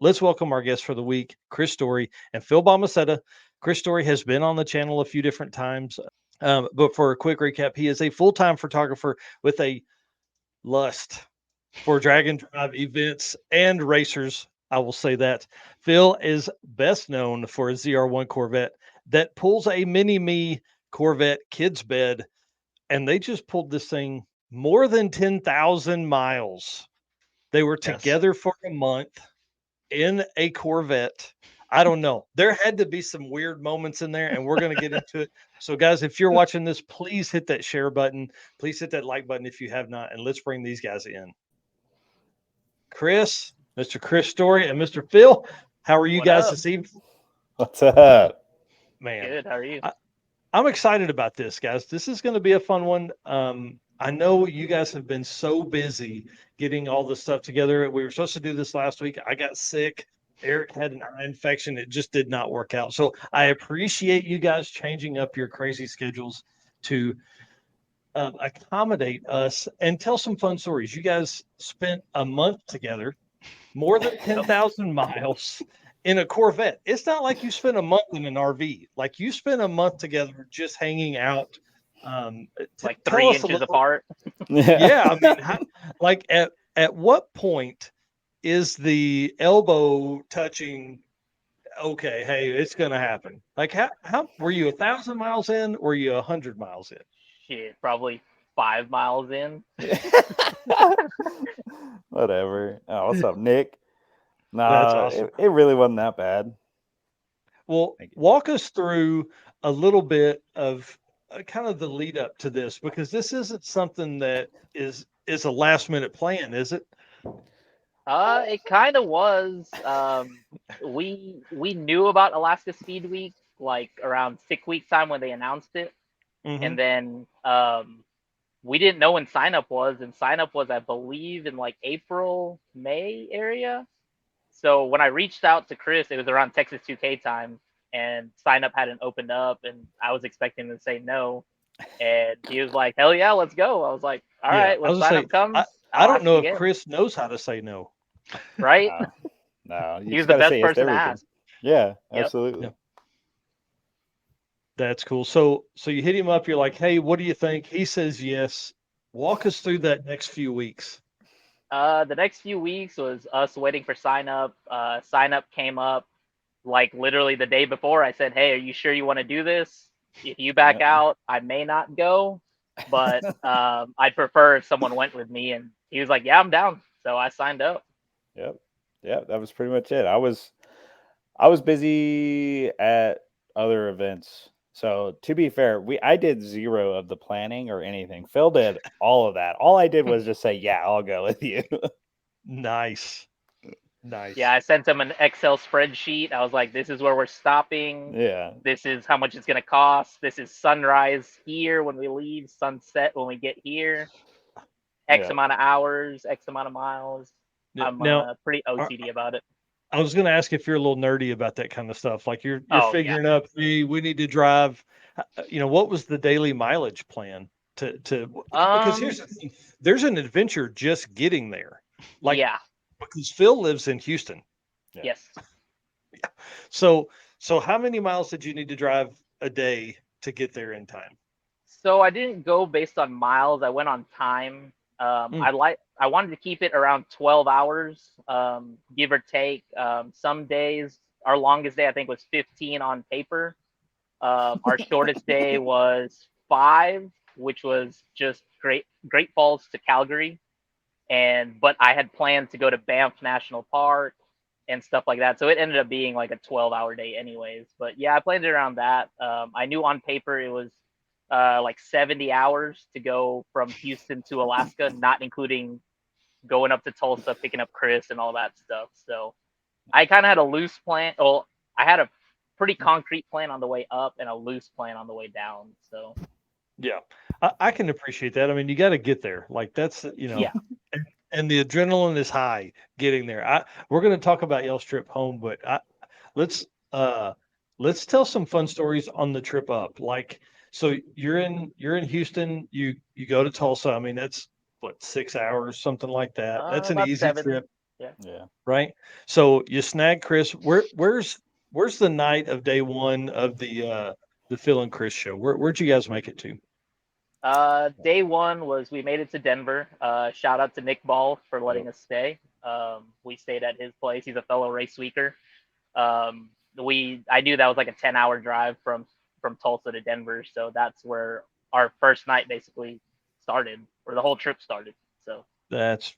let's welcome our guests for the week, Chris Story and Phil Balmaceda. Chris Story has been on the channel a few different times. But for a quick recap, he is a full-time photographer with a lust for drag and drive events and racers. I will say that. Phil is best known for a ZR1 Corvette that pulls a mini me Corvette kids bed, and they just pulled this thing more than 10,000 miles. They were Yes. together for a month in a Corvette. I don't know. There had to be some weird moments in there, and we're going to get into it. So, guys, if you're watching this, please hit that share button. Please hit that like button if you have not, and let's bring these guys in. Chris, Mr. Chris Story, and Mr. Phil, how are you What guys up? this evening? What's up? Man, Good. How are you? I, I'm excited about this, guys. This is going to be a fun one. I know you guys have been so busy getting all this stuff together. We were supposed to do this last week. I got sick. Eric had an eye infection. It just did not work out. So I appreciate you guys changing up your crazy schedules to accommodate us and tell some fun stories. You guys spent a month together, more than Yep. 10,000 miles in a Corvette. It's not like you spent a month in an RV. Like you spent a month together just hanging out. Like Tell three us a inches little. apart. Yeah. Yeah, I mean, like at what point is the elbow touching? Okay, hey, it's gonna happen. Like how were you 1,000 miles in? Or were you 100 miles in? Shit, probably 5 miles in. Whatever. Oh, what's up, Nick? That's Nah, awesome. it really wasn't that bad. Well, Thank you. walk us through a little bit of kind of the lead up to this because this isn't something that is a last minute plan, is it? It kind of was. We knew about Alaska Speed Week like around 6 weeks time when they announced it, Hmm. and then we didn't know when sign up was, and sign up was I believe in like April, May area. So when I reached out to Chris, it was around Texas 2K time, and sign up hadn't opened up, and I was expecting him to say no. And he was like, "Hell yeah, let's go." I was like, "All Yeah, right, I when was gonna sign say up comes, I I'll don't ask know if again." Chris knows how to say no. Right? No, no, you He was just the got to best say yes to person to everything. ask. Yeah, Yep. Yeah, absolutely. that's cool. So you hit him up. You're like, hey, what do you think? He says yes. Walk us through that next few weeks. The next few weeks was us waiting for sign up. Sign up came up like literally the day before. I said, "Hey, are you sure you want to do this? If you back Yep. out, I may not go, but I'd prefer if someone went with me." And he was like, "Yeah, I'm down." So I signed up. Yep. Yep. That was pretty much it. I was busy at other events. So to be fair, I did zero of the planning or anything. Phil did all of that. All I did was just say, "Yeah, I'll go with you." Nice, Yeah, nice. I sent him an Excel spreadsheet. I was like, "This is where we're stopping. Yeah. This is how much it's gonna cost. This is sunrise here when we leave, sunset when we get here. X Yeah. amount of hours, X amount of miles." Yeah. I'm Now, pretty are, OCD about it. I was going to ask if you're a little nerdy about that kind of stuff. Like you're Oh yeah. figuring up, hey, we need to drive. What was the daily mileage plan to because Um. here's the thing, there's an adventure just getting there. Like Yeah. because Phil lives in Houston. Yeah. Yes. So how many miles did you need to drive a day to get there in time? So I didn't go based on miles. I went on time. Mm, I wanted to keep it around 12 hours, give or take. Some days, our longest day I think was 15 on paper. Our shortest day was 5, which was just Great Falls to Calgary. And but I had planned to go to Banff National Park and stuff like that. So it ended up being like a 12-hour day anyways. But yeah, I planned it around that. I knew on paper it was like 70 hours to go from Houston to Alaska, not including going up to Tulsa, picking up Chris and all that stuff. So I kind of had a loose plan. Well, I had a pretty concrete plan on the way up and a loose plan on the way down. So yeah, I can appreciate that. I mean, you got to get there. Like that's yeah. and the adrenaline is high getting there. We're going to talk about y'all's trip home, but let's uh let's tell some fun stories on the trip up. Like so you're in Houston, you go to Tulsa. I mean, that's what 6 hours, something like that. That's an About easy 7. trip. Yeah. right? So you snag Chris. Where's the night of day one of the Phil and Chris show? Where'd you guys make it to? Day one was we made it to Denver. Shout out to Nick Ball for letting us stay. We stayed at his place. He's a fellow race weeker. I knew that was like a 10-hour drive from Tulsa to Denver, so that's where our first night basically started, or the whole trip started. So That's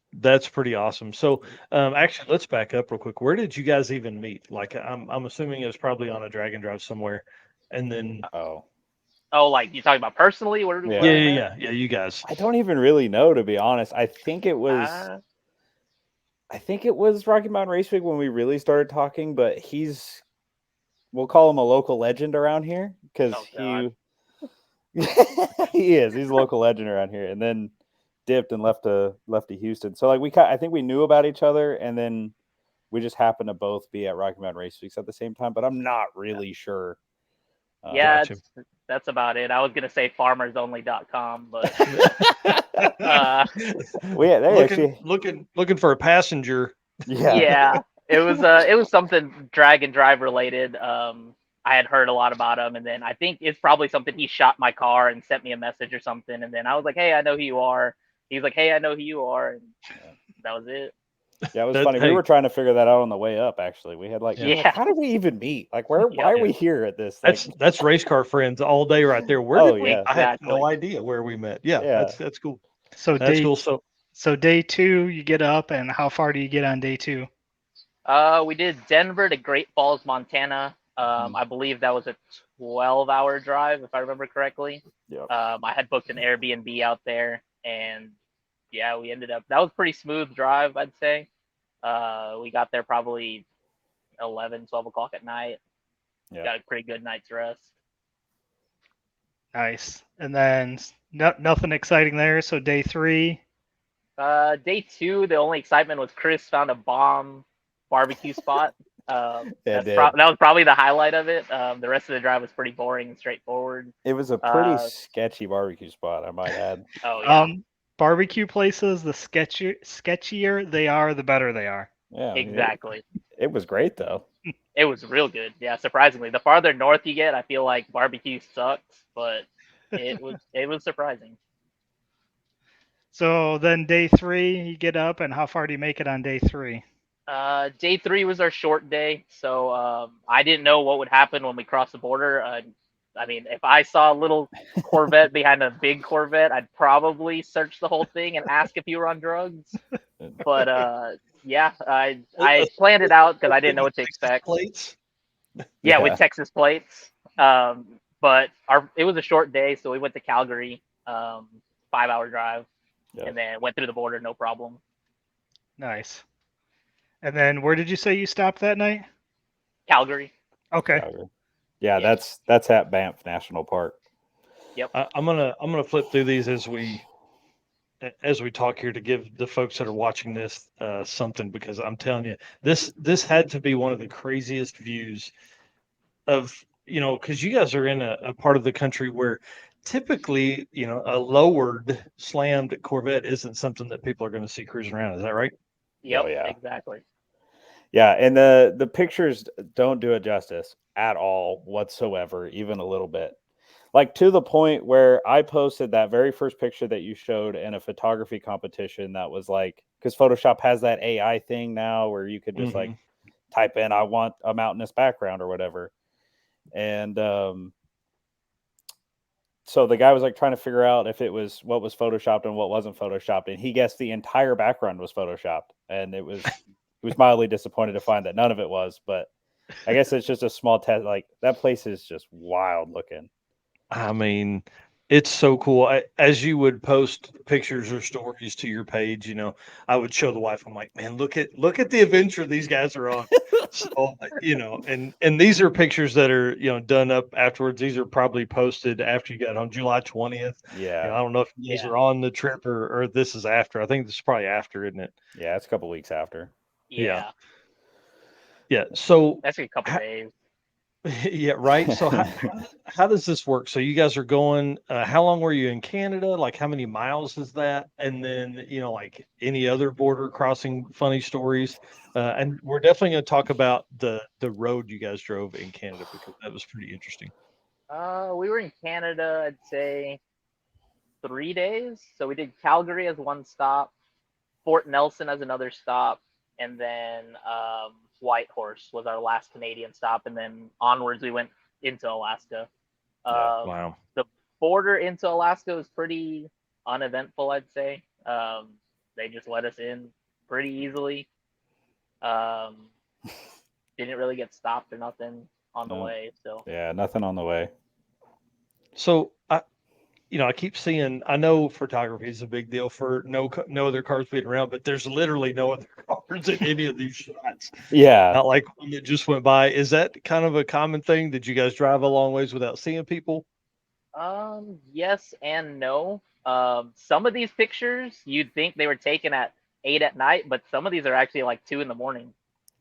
pretty awesome. So actually, let's back up real quick. Where did you guys even meet? Like I'm assuming it was probably on a drag and drive somewhere, and then like you talking about personally? Where Yeah. we met? yeah, you guys. I don't even really know, to be honest. I think it was Rocky Mountain Race Week when we really started talking, but we'll call him a local legend around here because he is. He's a local legend around here, and then dipped and left to Houston. So like I think we knew about each other, and then we just happened to both be at Rocky Mountain Race Weeks at the same time. But I'm not really sure. That's about it. I was gonna say farmersonly.com, but looking for a passenger. Yeah. It was something drag and drive related. I had heard a lot about him, and then I think it's probably something he shot my car and sent me a message or something, and then I was like, "Hey, I know who you are." He's like, "Hey, I know who you are," and that was it. Yeah, it was funny. We were trying to figure that out on the way up. Actually, we had how did we even meet? Like, why are we here at this? Like, that's race car friends all day right there. I had no idea where we met. Yeah. That's cool. So So day 2, you get up, and how far do you get on day 2? We did Denver to Great Falls, Montana. I believe that was a 12-hour drive, if I remember correctly. Yep. I had booked an Airbnb out there, and yeah, we ended up. That was a pretty smooth drive, I'd say. We got there probably 11, 12 o'clock at night. Yeah. Got a pretty good night's rest. Nice. And then nothing exciting there. So day 3. Day 2, the only excitement was Chris found a bomb barbecue spot. That was probably the highlight of it. The rest of the drive was pretty boring and straightforward. It was a pretty sketchy barbecue spot, I might add. Oh yeah. Barbecue places, the sketchier they are, the better they are. Yeah, exactly. It was great though. It was real good. Yeah, surprisingly, the farther north you get, I feel like barbecue sucks, but it was surprising. So then day 3, you get up, and how far do you make it on day 3? Day 3 was our short day, so I didn't know what would happen when we crossed the border. I mean, if I saw a little Corvette behind a big Corvette, I'd probably search the whole thing and ask if you were on drugs. But yeah, I planned it out because I didn't know what to expect. Plates? Yeah, with Texas plates. But it was a short day, so we went to Calgary, 5-hour drive, and then went through the border, no problem. Nice. And then where did you say you stopped that night? Calgary. Okay. Calgary. Yeah, that's at Banff National Park. Yep. I'm gonna flip through these as we talk here to give the folks that are watching this something, because I'm telling you, this had to be one of the craziest views of, because you guys are in a part of the country where typically, a lowered, slammed Corvette isn't something that people are going to see cruising around. Is that right? Yep. Oh, yeah. Exactly. Yeah, and the pictures don't do it justice at all whatsoever, even a little bit. Like, to the point where I posted that very first picture that you showed in a photography competition that was like, because Photoshop has that AI thing now where you could just like type in, I want a mountainous background or whatever. And so the guy was like trying to figure out if it was what was Photoshopped and what wasn't Photoshopped. And he guessed the entire background was Photoshopped. And he was mildly disappointed to find that none of it was. But I guess it's just a small test. Like, that place is just wild looking. I mean, it's so cool. As you would post pictures or stories to your page, I would show the wife. I'm like, man, look at the adventure these guys are on. So, and these are pictures that are, done up afterwards. These are probably posted after you got on July 20th. Yeah. I don't know if you guys are on the trip or this is after. I think this is probably after, isn't it? Yeah, it's a couple weeks after. Yeah. Yeah. So that's a couple days. Yeah, right. So how does this work? So you guys are going, how long were you in Canada? Like how many miles is that? And then, like any other border crossing funny stories. And we're definitely going to talk about the road you guys drove in Canada because that was pretty interesting. We were in Canada, I'd say 3 days. So we did Calgary as one stop, Fort Nelson as another stop, and then Whitehorse was our last Canadian stop, and then onwards we went into Alaska. Yeah. Wow. The border into Alaska was pretty uneventful, I'd say. They just let us in pretty easily. Um, didn't really get stopped or nothing on the No. way. So Yeah, nothing on the way. So I keep seeing. I know photography is a big deal for no other cars being around, but there's literally no other cars in any of these shots. Yeah. Not like one that just went by. Is that kind of a common thing? Did you guys drive a long ways without seeing people? yes and no. Some of these pictures you'd think they were taken at 8 at night, but some of these are actually like 2 in the morning.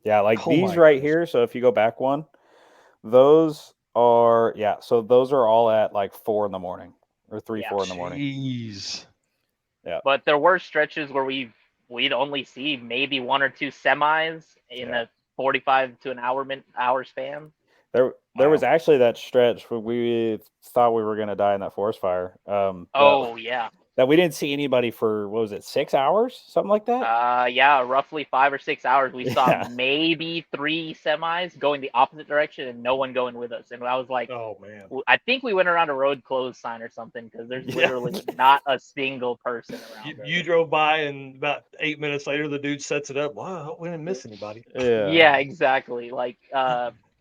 Yeah, like Oh these my right goodness. here. So if you go back one, those are so those are all at like 4 in the morning or 3, Yeah. 4 in the morning. Jeez. Yeah. But there were stretches where we'd only see maybe 1 or 2 semis in Yeah. a 45 to an hour span. There was Wow. actually that stretch where we thought we were gonna die in that forest fire. Oh yeah. That we didn't see anybody for what was it, 6 hours? Something like that? Yeah, roughly 5 or 6 hours. We saw Yeah. maybe 3 semis going the opposite direction and no one going with us. And I was like, Oh man. I think we went around a road closed sign or something because there's Yeah. literally not a single person You, around us. you drove by and about 8 minutes later the dude sets it up. Wow, I hope we didn't miss anybody. Yeah. Yeah, exactly. Like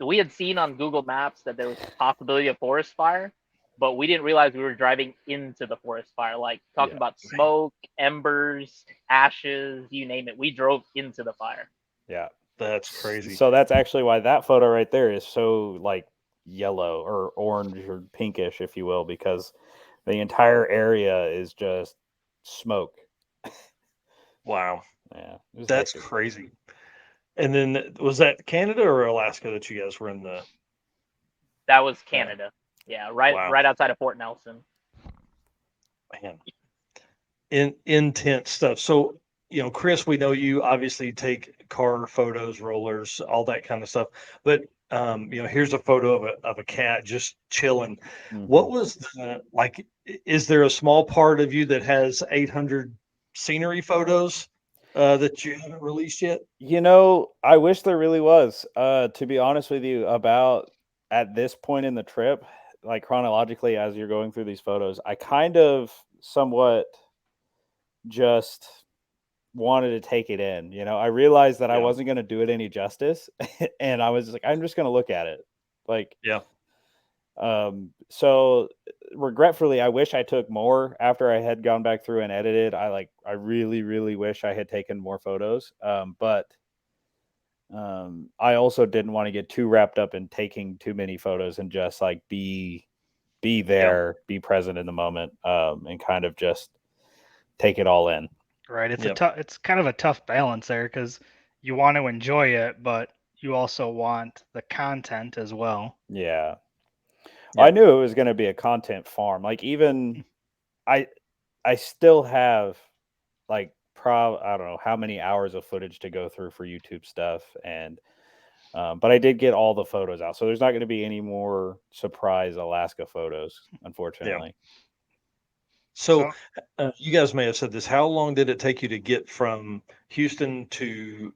we had seen on Google Maps that there was possibility of forest fire, but we didn't realize we were driving into the forest fire. Like talking Yeah. about smoke, embers, ashes, you name it. We drove into the fire. Yeah. That's crazy. So that's actually why that photo right there is so like yellow or orange or pinkish, if you will, because the entire area is just smoke. Wow. Yeah, it was That's hectic. crazy. And then was that Canada or Alaska that you guys were in the That was Canada. Yeah, wow. right outside of Fort Nelson. Man. Intense stuff. So, Chris, we know you obviously take car photos, rollers, all that kind of stuff. But here's a photo of a cat just chilling. What Mhm. was like? Is there a small part of you that has 800 scenery photos that you haven't released yet? I wish there really was. To be honest with you, about at this point in the trip, like chronologically as you're going through these photos, I kind of somewhat just wanted to take it in. I realized that I Yeah. wasn't going to do it any justice, and I was like, I'm just going to look at it. Like, Yeah. so regretfully, I wish I took more after I had gone back through and edited. I really, really wish I had taken more photos. But I also didn't want to get too wrapped up in taking too many photos and just like be there, be present in the moment, and kind of just take it all in. Right. It's Yep. it's kind of a tough balance there because you want to enjoy it, but you also want the content as well. Yeah. I Yep. knew it was going to be a content farm. Like even I still have like I don't know how many hours of footage to go through for YouTube stuff, and but I did get all the photos out, so there's not going to be any more surprise Alaska photos, unfortunately. So, you guys may have said this. How long did it take you to get from Houston to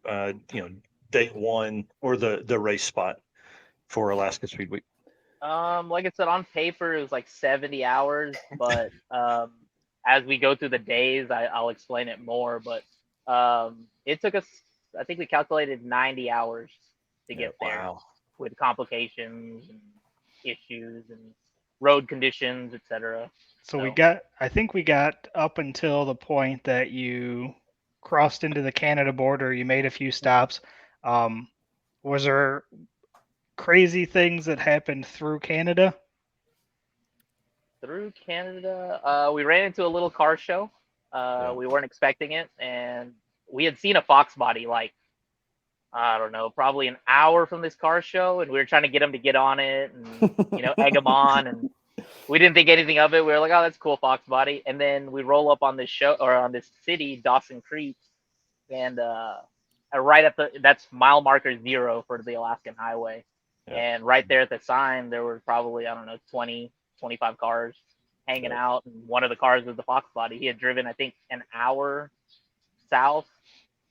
day one or the race spot for Alaska Speed Week? Like I said, on paper it was like 70 hours, but as we go through the days, I'll explain it more. But it took us, I think we calculated 90 hours to get Yep. there Wow. with complications and issues and road conditions, etc. So I think we got up until the point that you crossed into the Canada border. You made a few stops. Was there crazy things that happened through Canada? Through Canada, we ran into a little car show. Yeah. We weren't expecting it, and we had seen a Fox body like I don't know, probably an hour from this car show, and we were trying to get him to get on it and egg him on, and we didn't think anything of it. We were like, oh, that's cool, Fox Body. And then we roll up on this show or on this city, Dawson Creek, and right at that's mile marker 0 for the Alaskan Highway. Yeah. And right there at the sign, there were probably, I don't know, 20, 25 cars hanging out. And one of the cars was the Fox Body. He had driven, I think, an hour south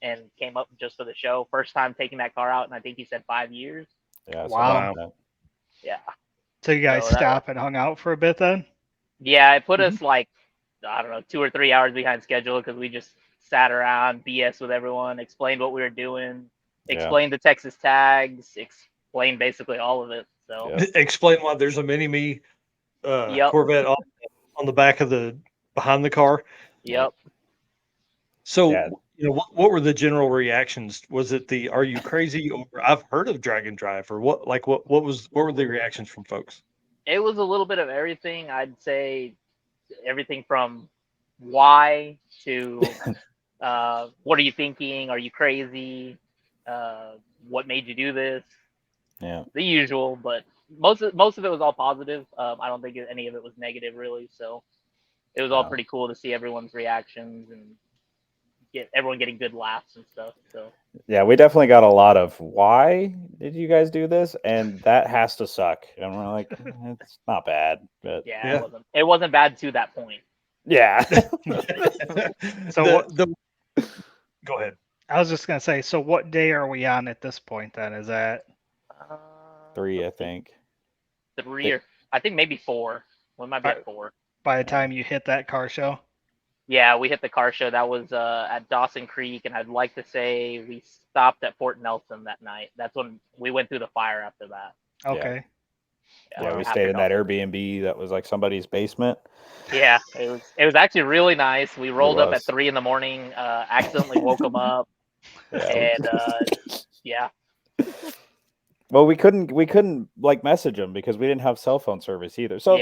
and came up just for the show. First time taking that car out, and I think he said 5 years. Yeah. Wow. Yeah. So you guys So stop and hung out for a bit then? Yeah, it put us like, I don't know, 2 or 3 hours behind schedule because we just sat around, BS with everyone, explained what we were doing, explained the Texas tags, explained basically all of it. So explain why there's a mini me Corvette on the back of behind the car. Yep. So what were the general reactions? Was it "Are you crazy?" or "I've heard of drag and drive," or what? Like what were the reactions from folks? It was a little bit of everything. I'd say everything from why to what are you thinking? Are you crazy? What made you do this? Yeah. The usual, but most of it was all positive. I don't think any of it was negative really. So it was all pretty cool to see everyone's reactions and get everyone getting good laughs and stuff. So yeah, we definitely got a lot of why did you guys do this, and that has to suck. And we're like, it's not bad, but yeah. It wasn't bad to that point. Yeah. So go ahead. I was just gonna say, so what day are we on at this point then? Is that 3, I think. 3 or I think maybe 4. We might be at 4. By the time you hit that car show? Yeah, we hit the car show. That was at Dawson Creek, and I'd like to say we stopped at Fort Nelson that night. That's when we went through the fire after that. Okay. Yeah, we stayed in that Airbnb that was like somebody's basement. Yeah, it was actually really nice. We rolled up at 3 a.m, accidentally woke them up, and yeah. Well, we couldn't like message them because we didn't have cell phone service either. So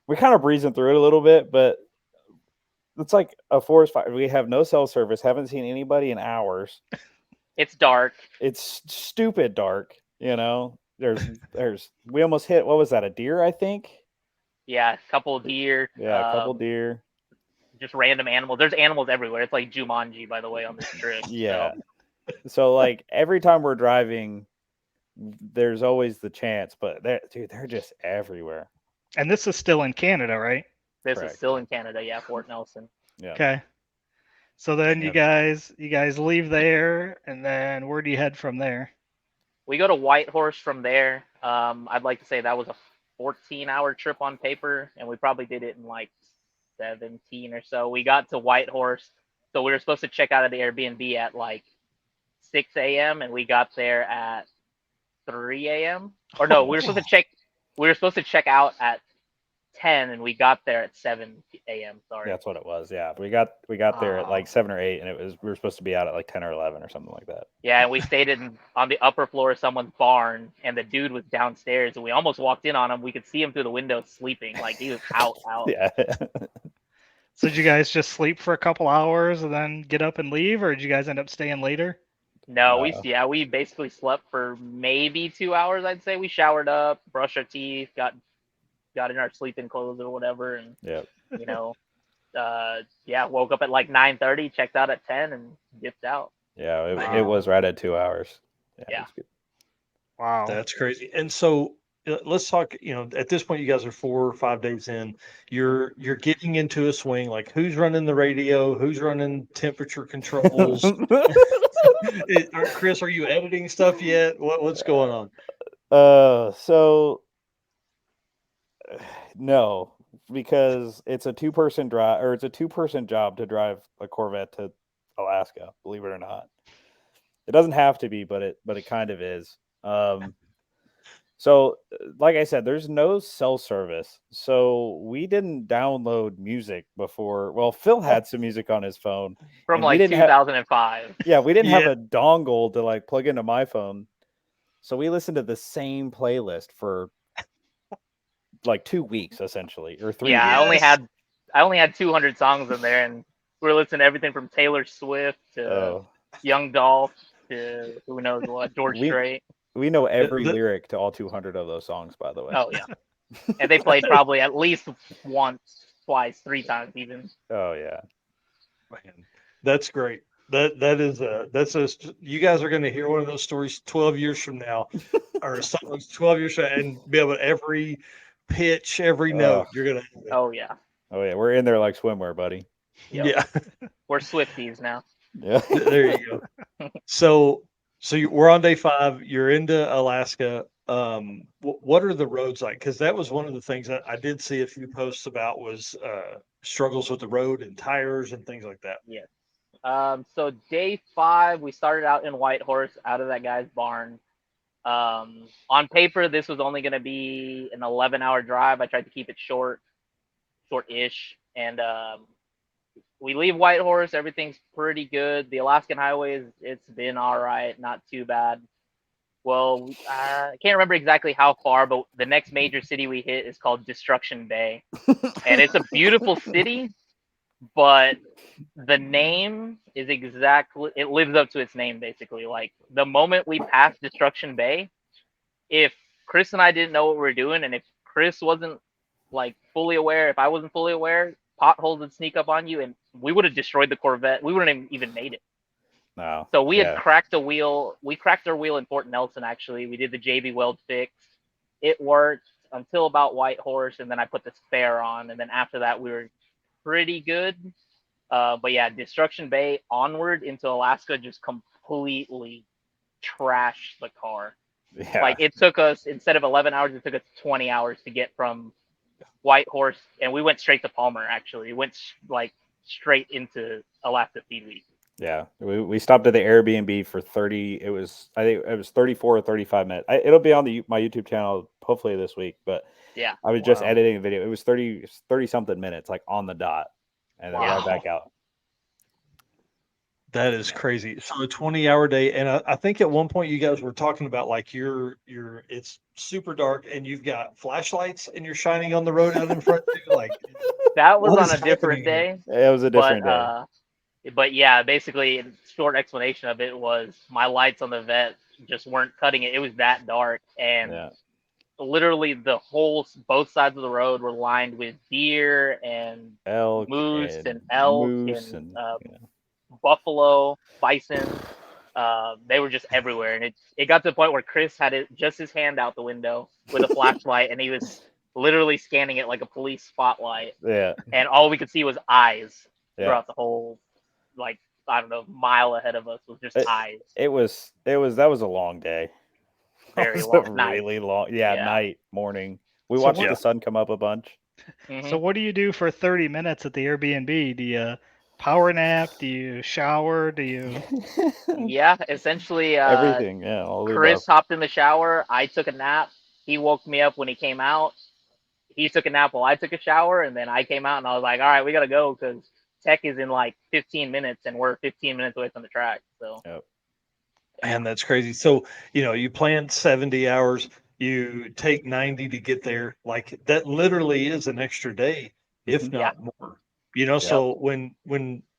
we're kind of breezing through it a little bit, but it's like a forest fire. We have no cell service. Haven't seen anybody in hours. It's dark. It's stupid dark. We almost hit, what was that, a deer, I think? Yeah, a couple of deer. Yeah, a couple deer. Just random animals. There's animals everywhere. It's like Jumanji, by the way, on this trip. Yeah. So like every time we're driving, there's always the chance, but they're just everywhere. And this is still in Canada, right? This is still in Canada, Fort Nelson. Yeah. Okay. So then you guys leave there, and then where do you head from there? We go to Whitehorse from there. I'd like to say that was a 14-hour trip on paper, and we probably did it in like 17 or so. We got to Whitehorse, so we were supposed to check out of the Airbnb at like 6 a.m. and we got there at 3 a.m. Or no, we were supposed to check out at 10 and we got there at 7 a.m. Sorry. That's what it was. Yeah. We got there at like 7 or 8 and we were supposed to be out at like 10 or 11 or something like that. Yeah, and we stayed on the upper floor of someone's barn and the dude was downstairs and we almost walked in on him. We could see him through the window sleeping. Like he was out. Yeah. So did you guys just sleep for a couple hours and then get up and leave, or did you guys end up staying later? No, we basically slept for maybe 2 hours, I'd say. We showered up, brushed our teeth, got in our sleeping clothes or whatever, and woke up at like 9:30, checked out at 10, and dipped out. Yeah, it was right at 2 hours. Yeah. Wow, that's crazy. And so let's talk. At this point, you guys are 4 or 5 days in. You're getting into a swing. Like, who's running the radio? Who's running temperature controls? Chris, are you editing stuff yet? What's going on? So no, because it's a 2-person drive, or it's a 2-person job to drive a Corvette to Alaska. Believe it or not, it doesn't have to be, but it kind of is. So, like I said, there's no cell service, so we didn't download music before. Well, Phil had some music on his phone from like 2005. We didn't have a dongle to like plug into my phone, so we listened to the same playlist for like 2 weeks, essentially, or 3 weeks. I only had 200 songs in there, and we were listening to everything from Taylor Swift to Young Dolph. to who knows what, George We- Strait. We know every the- lyric to all 200 of those songs, by the way. Oh yeah, and they played probably at least once, twice, 3 times even. Oh yeah. Man, that's great. You guys are going to hear one of those stories 12 years from now, or something 12 years from now, and be able to every pitch, every note. You're gonna. Oh yeah, Oh yeah. We're in there like swimwear, buddy. Yep. Yeah. We're Swifties now. Yeah. There you go. So we're on day 5. You're into Alaska. What are the roads like? Because that was one of the things that I did see a few posts about was struggles with the road and tires and things like that. Yes. So day 5, we started out in Whitehorse, out of that guy's barn. On paper, this was only going to be an 11-hour drive. I tried to keep it short-ish, and we leave Whitehorse. Everything's pretty good. The Alaskan highways, it's been all right, not too bad. Well, I can't remember exactly how far, but the next major city we hit is called Destruction Bay, and it's a beautiful city, but the name is it lives up to its name, basically. Like, the moment we passed Destruction Bay, if Chris and I didn't know what we were doing, and if Chris wasn't like fully aware, if I wasn't fully aware, potholes would sneak up on you, and we would have destroyed the Corvette. We wouldn't have even made it. No. So we had cracked a wheel. We cracked our wheel in Fort Nelson, actually. We did the JB weld fix. It worked until about Whitehorse, and then I put the spare on, and then after that we were pretty good. But yeah, Destruction Bay onward into Alaska just completely trashed the car. Yeah. Like, it took us, instead of 11 hours, it took us 20 hours to get from Whitehorse, and we went straight to Palmer, actually. We went like straight into Alaska Feed Week. Yeah, we stopped at the Airbnb for 30. I think it was 34 or 35 minutes. It'll be on my YouTube channel hopefully this week. But Yeah, I was just editing a video. It was 30 something minutes, like on the dot, and then right back out. That is crazy. So a 20-hour day, and I think at one point you guys were talking about like it's super dark and you've got flashlights and you're shining on the road out in front too. Like, that was what on is a different happening day. It was a different day. But yeah, basically, short explanation of it was my lights on the Vet just weren't cutting it. It was that dark, and literally both sides of the road were lined with deer and Elk, moose and elk moose and buffalo, bison. They were just everywhere, and it got to the point where Chris had just his hand out the window with a flashlight, and he was literally scanning it like a police spotlight. Yeah, and all we could see was eyes throughout the whole, like, I don't know, mile ahead of us was just eyes. That was a long day. Very long. Really long. Yeah, night, morning. We watched the sun come up a bunch. Mm-hmm. So what do you do for 30 minutes at the Airbnb? Do you power nap? Do you shower? Do you? Yeah, essentially. Everything. Yeah, all the Chris above. hopped in the shower. I took a nap. He woke me up when he came out. He took a nap while I took a shower, and then I came out and I was like, all right, we got to go because Tech is in like 15 minutes and we're 15 minutes away from the track. So, man, that's crazy. So, you plan 70 hours, you take 90 to get there. Like, that literally is an extra day, if not more. So when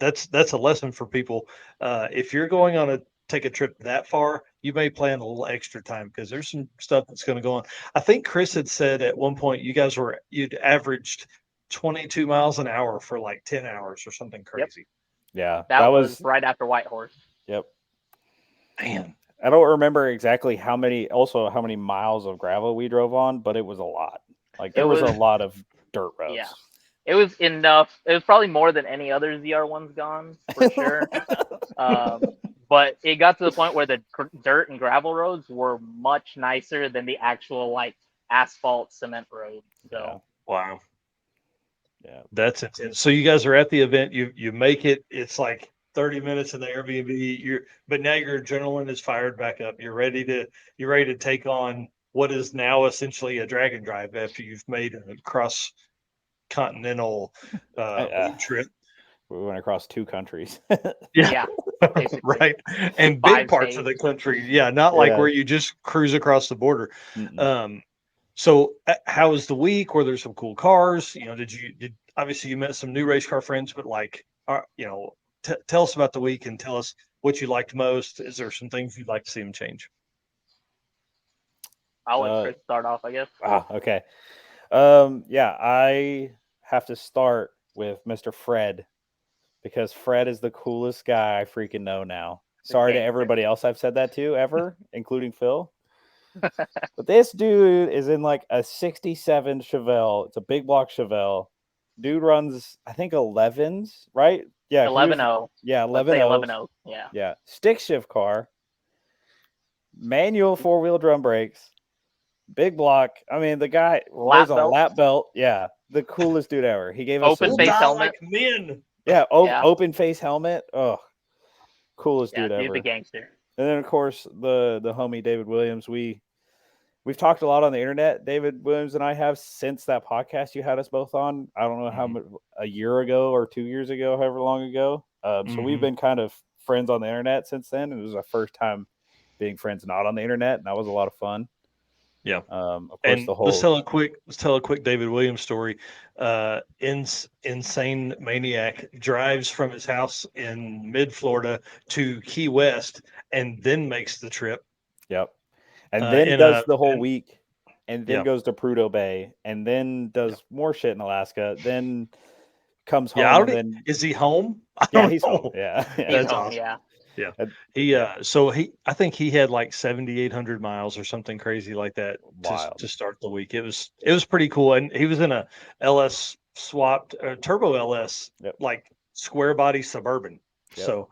that's a lesson for people. If you're going take a trip that far, you may plan a little extra time because there's some stuff that's going to go on. I think Chris had said at one point you'd averaged 22 miles an hour for like 10 hours or something crazy. Yeah, that was right after Whitehorse. Yep. Man, I don't remember exactly how many miles of gravel we drove on, but it was a lot. Like, there was a lot of dirt roads. Yeah. It was enough. It was probably more than any other ZR1's gone, for sure. But it got to the point where the dirt and gravel roads were much nicer than the actual, like, asphalt cement road. So wow. Yeah, that's intense. So you guys are at the event. You make it. It's like 30 minutes in the Airbnb. But now your adrenaline is fired back up. You're ready to take on what is now essentially a dragon drive after you've made a cross-continental trip. We went across 2 countries. Yeah. Right. And big parts of the country. Yeah. Not like where you just cruise across the border. So how was the week? Were there some cool cars? Obviously you met some new race car friends, but like, tell us about the week and tell us what you liked most? Is there some things you'd like to see him change? I'll let Chris start off, I guess. Okay. Yeah, I have to start with Mr. Fred because Fred is the coolest guy I freaking know now. Sorry to everybody else I've said that to ever, including Phil. But this dude is in like a 67 Chevelle. It's a big block Chevelle. Dude runs, I think, 11s, right? Yeah. 11.0. Yeah, 11.0. 11.0. Yeah. Yeah. Stick shift car. Manual 4-wheel drum brakes. Big block. I mean, the guy wears a lap belt. Yeah. The coolest dude ever. He gave us open face helmet. Like men. Yeah, open face helmet. Oh, coolest dude ever. The gangster. And then of course the homie David Williams. We've talked a lot on the internet. David Williams and I have since that podcast you had us both on. I don't know how much, a year ago or 2 years ago, however long ago. So we've been kind of friends on the internet since then. And it was our first time being friends not on the internet, and that was a lot of fun. Yeah. Of course, and let's tell a quick David Williams story. Insane maniac drives from his house in mid Florida to Key West and then makes the trip. Yep. And then does the whole week, and then goes to Prudhoe Bay, and then does more shit in Alaska. Then comes home. Is he home? He's home. Yeah, that's awesome. Yeah. I think he had like 7,800 miles or something crazy like that to start the week. It was pretty cool, and he was in a LS swapped turbo LS, like square body Suburban. Yep. So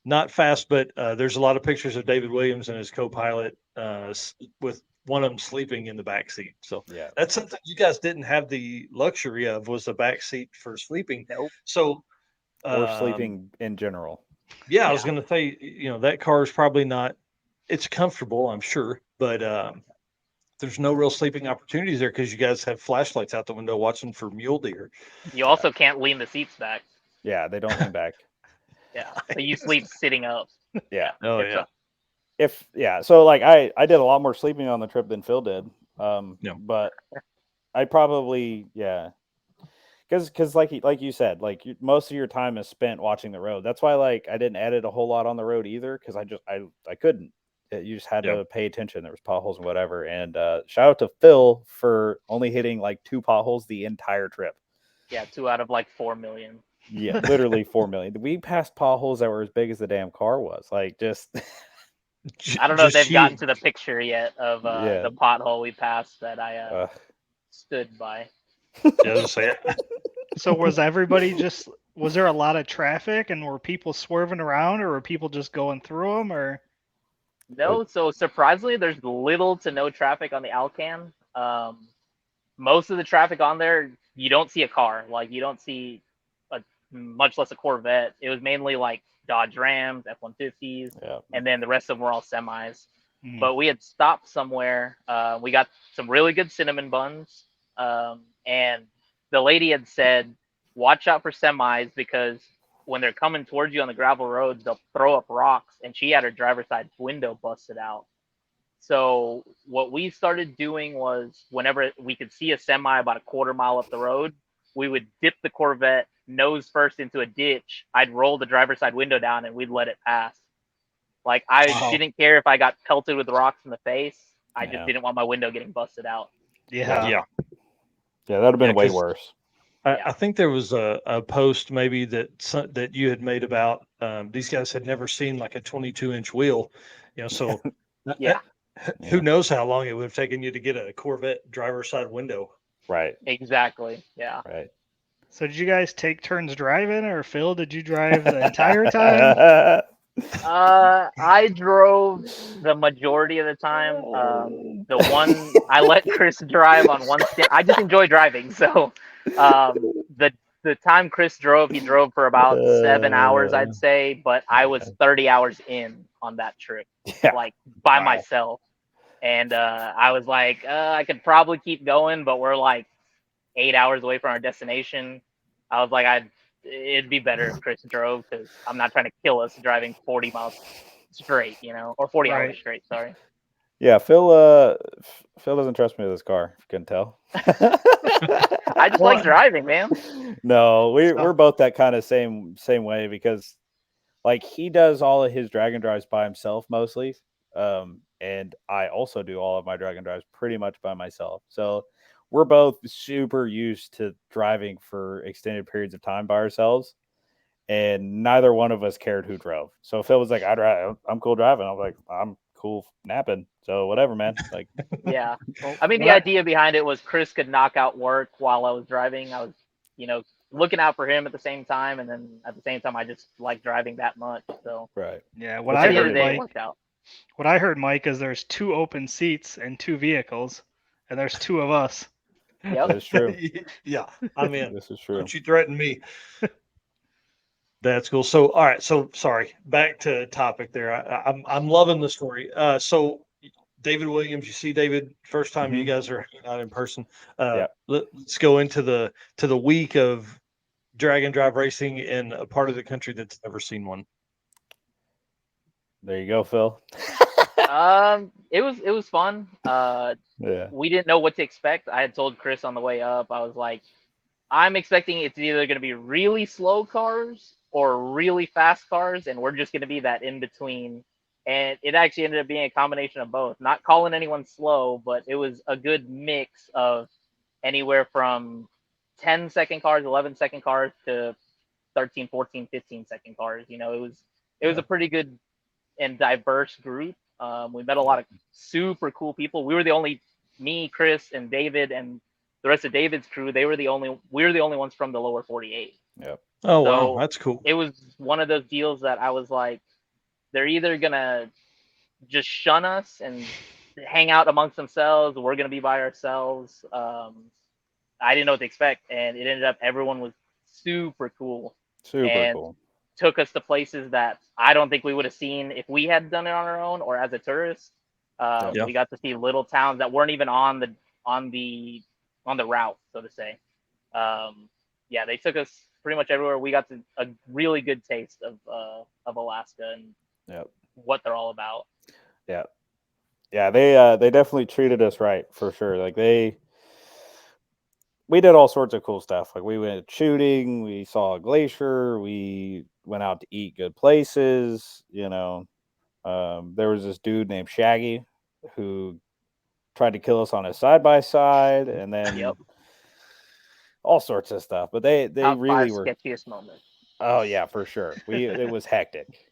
not fast, but there's a lot of pictures of David Williams and his co-pilot with one of them sleeping in the back seat. So that's something you guys didn't have the luxury of, was a back seat for sleeping. Nope. So or sleeping in general. Yeah, I was going to say, that car is probably not, it's comfortable, I'm sure, but there's no real sleeping opportunities there because you guys have flashlights out the window watching for mule deer. You also can't lean the seats back. Yeah, they don't lean back. Yeah, so you sleep sitting up. Yeah. Oh, yeah. So like I did a lot more sleeping on the trip than Phil did. But I probably, because like you said, like most of your time is spent watching the road. That's why like I didn't edit a whole lot on the road either, because I couldn't. You just had to pay attention. There was potholes and whatever. And shout out to Phil for only hitting like 2 potholes the entire trip. Yeah, 2 out of like 4 million. Yeah, literally 4 million. We passed potholes that were as big as the damn car was. Like just. I don't know if they've gotten to the picture yet of the pothole we passed that I stood by. So was there a lot of traffic, and were people swerving around, or were people just going through them, or? No, so surprisingly, there's little to no traffic on the Alcan. Most of the traffic on there, you don't see a car. Like, you don't see much less a Corvette. It was mainly like Dodge Rams, F-150s, and then the rest of them were all semis. Mm-hmm. But we had stopped somewhere. We got some really good cinnamon buns. And the lady had said, watch out for semis, because when they're coming towards you on the gravel roads, they'll throw up rocks. And she had her driver's side window busted out. So what we started doing was, whenever we could see a semi about a quarter mile up the road, we would dip the Corvette nose first into a ditch. I'd roll the driver's side window down and we'd let it pass. Like, I didn't care if I got pelted with rocks in the face. I just didn't want my window getting busted out. Yeah, that'd have been way worse. I think there was a post maybe that you had made about these guys had never seen like a 22-inch wheel, so who knows how long it would have taken you to get a Corvette driver's side window. Right. Exactly. Yeah. Right. So did you guys take turns driving, or Phil, did you drive the entire time? I drove the majority of the time. The one I let Chris drive on one stint. I just enjoy driving, so the time Chris drove, he drove for about 7 hours, I'd say, but I was 30 hours in on that trip, like by myself, and I was like, I could probably keep going, but we're like 8 hours away from our destination. I was like, it'd be better if Chris drove, because I'm not trying to kill us driving 40 miles straight, or 40 hours straight. Sorry. Yeah, Phil doesn't trust me with his car, if you couldn't tell. I just like driving, man. No, we're both that kind of same way, because like he does all of his drag and drives by himself mostly. And I also do all of my drag and drives pretty much by myself. So we're both super used to driving for extended periods of time by ourselves. And neither one of us cared who drove. So Phil was like, I'm cool driving. I'm like, I'm cool napping. So whatever, man. Like, Yeah. Well, I mean, when the idea behind it was Chris could knock out work while I was driving. I was, looking out for him at the same time, and then at the same time, I just like driving that much. So right. Yeah, what That's at I the end heard, of the day, it Mike, worked out. what I heard, Mike, is there's 2 open seats and 2 vehicles, and there's 2 of us. Yep. That's true. Yeah, I'm in. This is true. Don't you threaten me. That's cool. So, all right. So, sorry. Back to topic there. I'm loving the story. So, David Williams, you see David first time you Mhm. guys are hanging out in person. Yeah. Let's go into the week of drag and drive racing in a part of the country that's never seen one. There you go, Phil. It was fun. Yeah. We didn't know what to expect. I had told Chris on the way up, I was like, I'm expecting it's either going to be really slow cars or really fast cars, and we're just going to be that in between. And it actually ended up being a combination of both. Not calling anyone slow, but it was a good mix of anywhere from 10-second cars, 11-second cars to 13, 14, 15-second cars. It was a pretty good and diverse group. We met a lot of super cool people. We were the only, me, Chris, and David, and the rest of David's crew. We were the only ones from the lower 48. Yep. Oh, So wow. That's cool. it was one of those deals that I was like, they're either gonna just shun us and hang out amongst themselves. Or we're gonna be by ourselves. I didn't know what to expect, and it ended up everyone was super cool. Super And cool. took us to places that I don't think we would have seen if we had done it on our own or as a tourist. Yeah. We got to see little towns that weren't even on the route, so to say. Yeah, they took us pretty much everywhere. We got a really good taste of Alaska and Yep. what they're all about. Yeah. Yeah, they definitely treated us right for sure. Like we did all sorts of cool stuff. Like we went shooting, we saw a glacier, we went out to eat good places, there was this dude named Shaggy who tried to kill us on his side by side, and then Yep. all sorts of stuff. But they Top really 5 were. sketchiest moments. Oh yeah, for sure. It was hectic.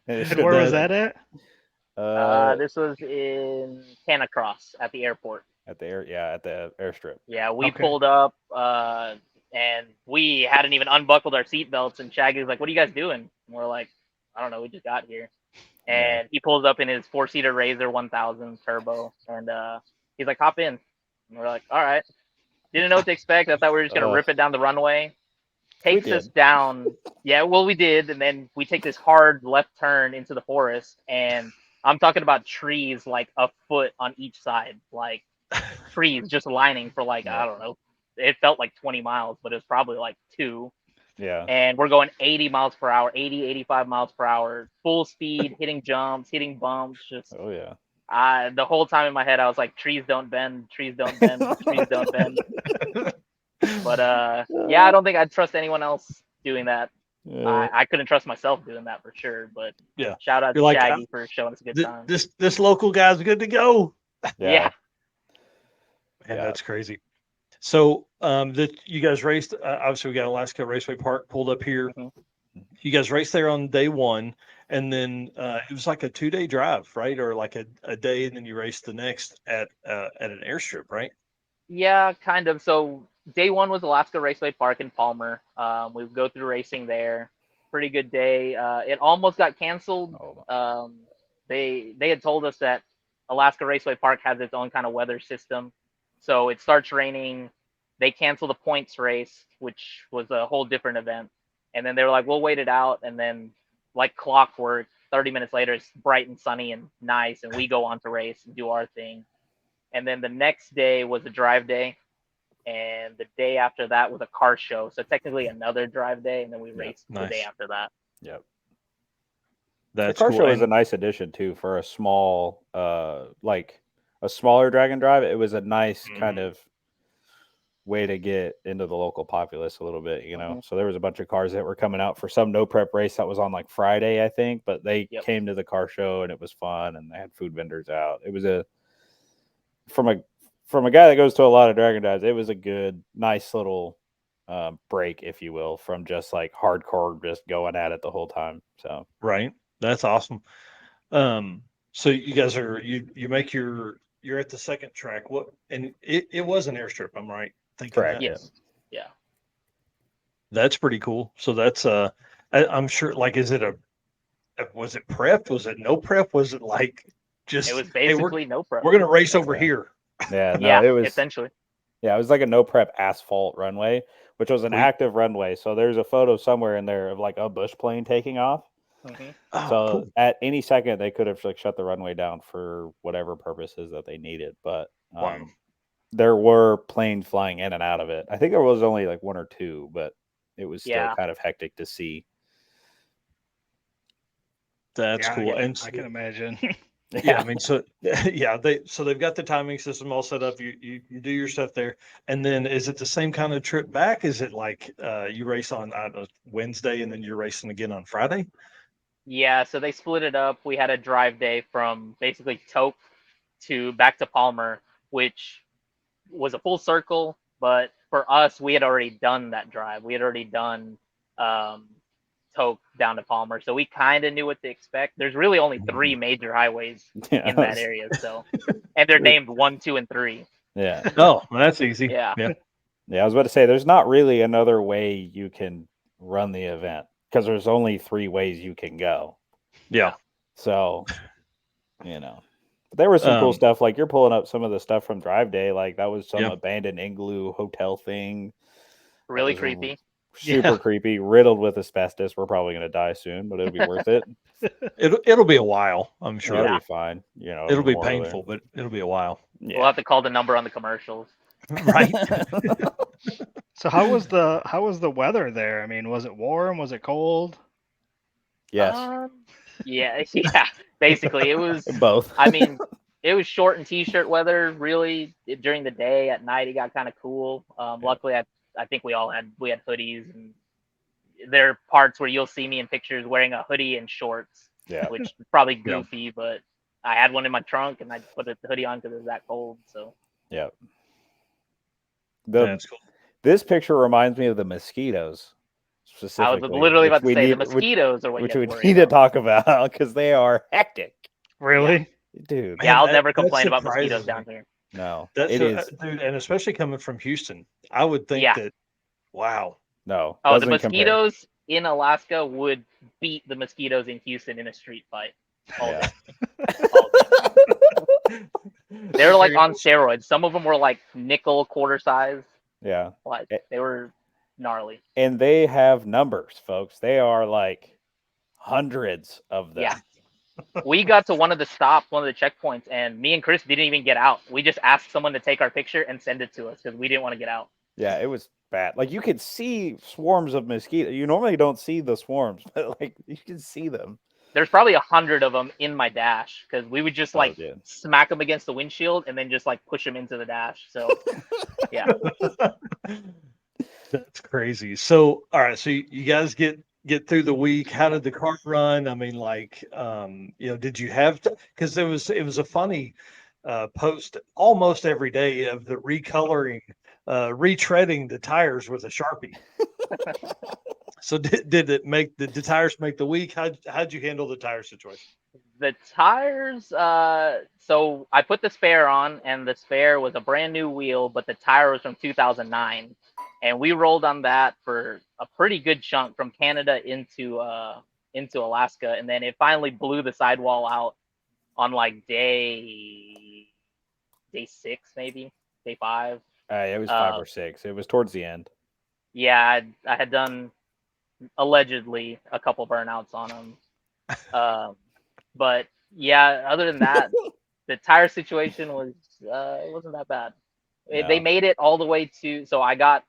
And where was that at? This was in Canicross at the airport. At the airstrip. Yeah, we Okay. pulled up, and we hadn't even unbuckled our seatbelts. And Shaggy was like, "What are you guys doing?" And we're like, "I don't know. We just got here." And he pulls up in his 4-seater Razor 1000 turbo, and he's like, "Hop in." And we're like, "All right." Didn't know what to expect. I thought we were just gonna rip it down the runway. Takes us down. Yeah, well, we did, and then we take this hard left turn into the forest, and I'm talking about trees like a foot on each side, like trees just lining for like, I don't know. It felt like 20 miles, but it was probably like 2. Yeah. And we're going 80 miles per hour, 80, 85 miles per hour, full speed, hitting jumps, hitting bumps. Just Oh yeah. the whole time in my head, I was like, trees don't bend, trees don't bend, trees don't bend. But yeah, I don't think I'd trust anyone else doing that. I couldn't trust myself doing that for sure. But Yeah. shout out You're to like, Shaggy for showing us a good time. This local guy's good to go. Yeah. Man, that's crazy. So that you guys raced, obviously we got Alaska Raceway Park pulled up here. Mm-hmm. You guys raced there on day 1, and then it was like a 2-day drive, right? Or like a day, and then you raced the next at an airstrip, right? Yeah, kind of. So day 1 was Alaska Raceway Park in Palmer. We would go through racing there. Pretty good day. It almost got canceled. They had told us that Alaska Raceway Park has its own kind of weather system. So it starts raining. They cancel the points race, which was a whole different event. And then they were like, we'll wait it out. And then like clockwork, 30 minutes later, it's bright and sunny and nice. And we go on to race and do our thing. And then the next day was a drive day. And the day after that was a car show. So technically another drive day. And then we raced the day after that. Yep. That's the car cool. show is a nice addition too for a small, like a smaller drag and drive. It was a nice kind of way to get into the local populace a little bit, you know. Mhm. So there was a bunch of cars that were coming out for some no prep race that was on like Friday, I think, but they Yep. came to the car show and it was fun and they had food vendors out. It was from a guy that goes to a lot of Dragon Dives, it was a good, nice little break, if you will, from just like hardcore, just going at it the whole time. So Right. That's awesome. So you guys are you make you're at the second track. What and it was an airstrip, I'm right thinking Correct. that. Yes. Yeah. That's pretty cool. So that's I'm sure like is it was it prep? Was it no prep? Was it like just It was hey, basically no prep. we're gonna race over Yeah. here. yeah, no, Yeah, it was essentially. Yeah, it was like a no prep asphalt runway, which was an Sweet. active runway. So there's a photo somewhere in there of like a bush plane taking off. Mhm. Oh, So cool. at any second they could have like shut the runway down for whatever purposes that they needed. But Wow. there were planes flying in and out of it. I think there was only like one or two, but it was still Yeah. kind of hectic to see. That's Yeah, cool. And I can imagine. yeah, I mean, so yeah, they've got the timing system all set up. You do your stuff there, and then is it the same kind of trip back? Is it like you race on I don't know, Wednesday and then you're racing again on Friday? Yeah, so they split it up. We had a drive day from basically Toke to back to Palmer, which was a full circle. But for us, we had already done that drive. We had already done Toke down to Palmer, so we kind of knew what to expect. There's really only 3 major highways Yeah, in that area, so and they're named 1, 2, and 3. yeah. Oh, well, that's easy. Yeah. Yeah. Yeah, I was about to say there's not really another way you can run the event because there's only 3 ways you can go. Yeah. So, you know, but there was some cool Um, stuff. Like you're pulling up some of the stuff from Drive Day. Like that was some Yeah. abandoned igloo hotel thing. That Really was creepy. super Yeah. creepy, riddled with asbestos. We're probably gonna die soon, but it'll be worth it. It'll be a while, I'm Sure, it'll sure. be fine. You know, It'll be memorial painful, but it'll be a while. there. We'll have to call the number on the commercials. Right. So how was the weather there? I mean, was it warm? Was it cold? Yes, Yeah, yeah. Basically, it was. both. I mean, it was short and t-shirt weather. Really, during the day, at night, it got kind of cool. Luckily, I think we had hoodies, and there are parts where you'll see me in pictures wearing a hoodie and shorts, Yeah, which is probably goofy, but I had one in my trunk and I put the hoodie on because it was that cold. So yeah. That's cool. This picture reminds me of the mosquitoes. I was Specifically, literally about to which we say the need- mosquitoes are what which you we have to need worry to about. talk about because they are hectic, Really? dude. Yeah, Man, I'll that- never that complain about surprises mosquitoes down me. here. No, That's it is dude, and especially coming from Houston, I would think Yeah. that. Wow. no. Oh, the doesn't compare. mosquitoes in Alaska would beat the mosquitoes in Houston in a street fight. All Yeah. day. All day. They were like on steroids. Some of them were like nickel quarter size. Yeah, Like they were gnarly. and they have numbers, folks. They are like hundreds of them. Yeah. We got to one of the stops, one of the checkpoints, and me and Chris didn't even get out. We just asked someone to take our picture and send it to us because we didn't want to get out. Yeah, it was bad. Like you could see swarms of mosquitoes. You normally don't see the swarms, but like you can see them. There's probably 100 of them in my dash because we would just Oh, like dude. smack them against the windshield and then just like push them into the dash. So yeah. That's crazy. So, all right. So you guys get through the week. How did the car run? I mean, like, did you have to? Because it was a funny post almost every day of the recoloring, retreading the tires with a Sharpie. So did the tires make the week? How'd you handle the tire situation? The tires, so I put the spare on, and the spare was a brand new wheel, but the tire was from 2009, and we rolled on that for a pretty good chunk from Canada into Alaska, and then it finally blew the sidewall out on like day 6, maybe day 5. It was 5 or 6. It was towards the end. Yeah, I had done allegedly a couple burnouts on them. But yeah, other than that, the tire situation was it wasn't that bad. They No. made it all the way to, so I got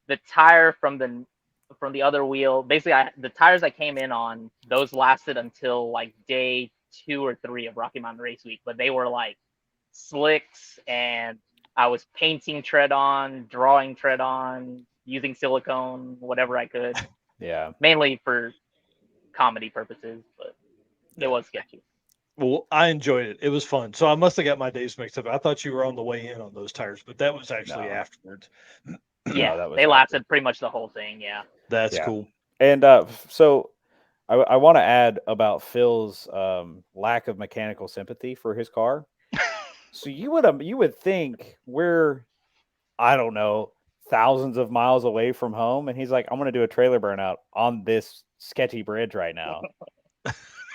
the tire from the other wheel. Basically, the tires I came in on, those lasted until like day 2 or 3 of Rocky Mountain Race Week, but they were like slicks and I was painting tread on, drawing tread on, using silicone, whatever I could, Yeah. mainly for comedy purposes, but it was sketchy. Well, I enjoyed it. It was fun. So I must have got my days mixed up. I thought you were on the way in on those tires, but that was actually No. afterwards. Yeah, that was they after. lasted pretty much the whole thing. Yeah. That's Yeah. cool. And so I want to add about Phil's lack of mechanical sympathy for his car. So you would think we're, I don't know, thousands of miles away from home, and he's like, I'm gonna do a trailer burnout on this sketchy bridge right now,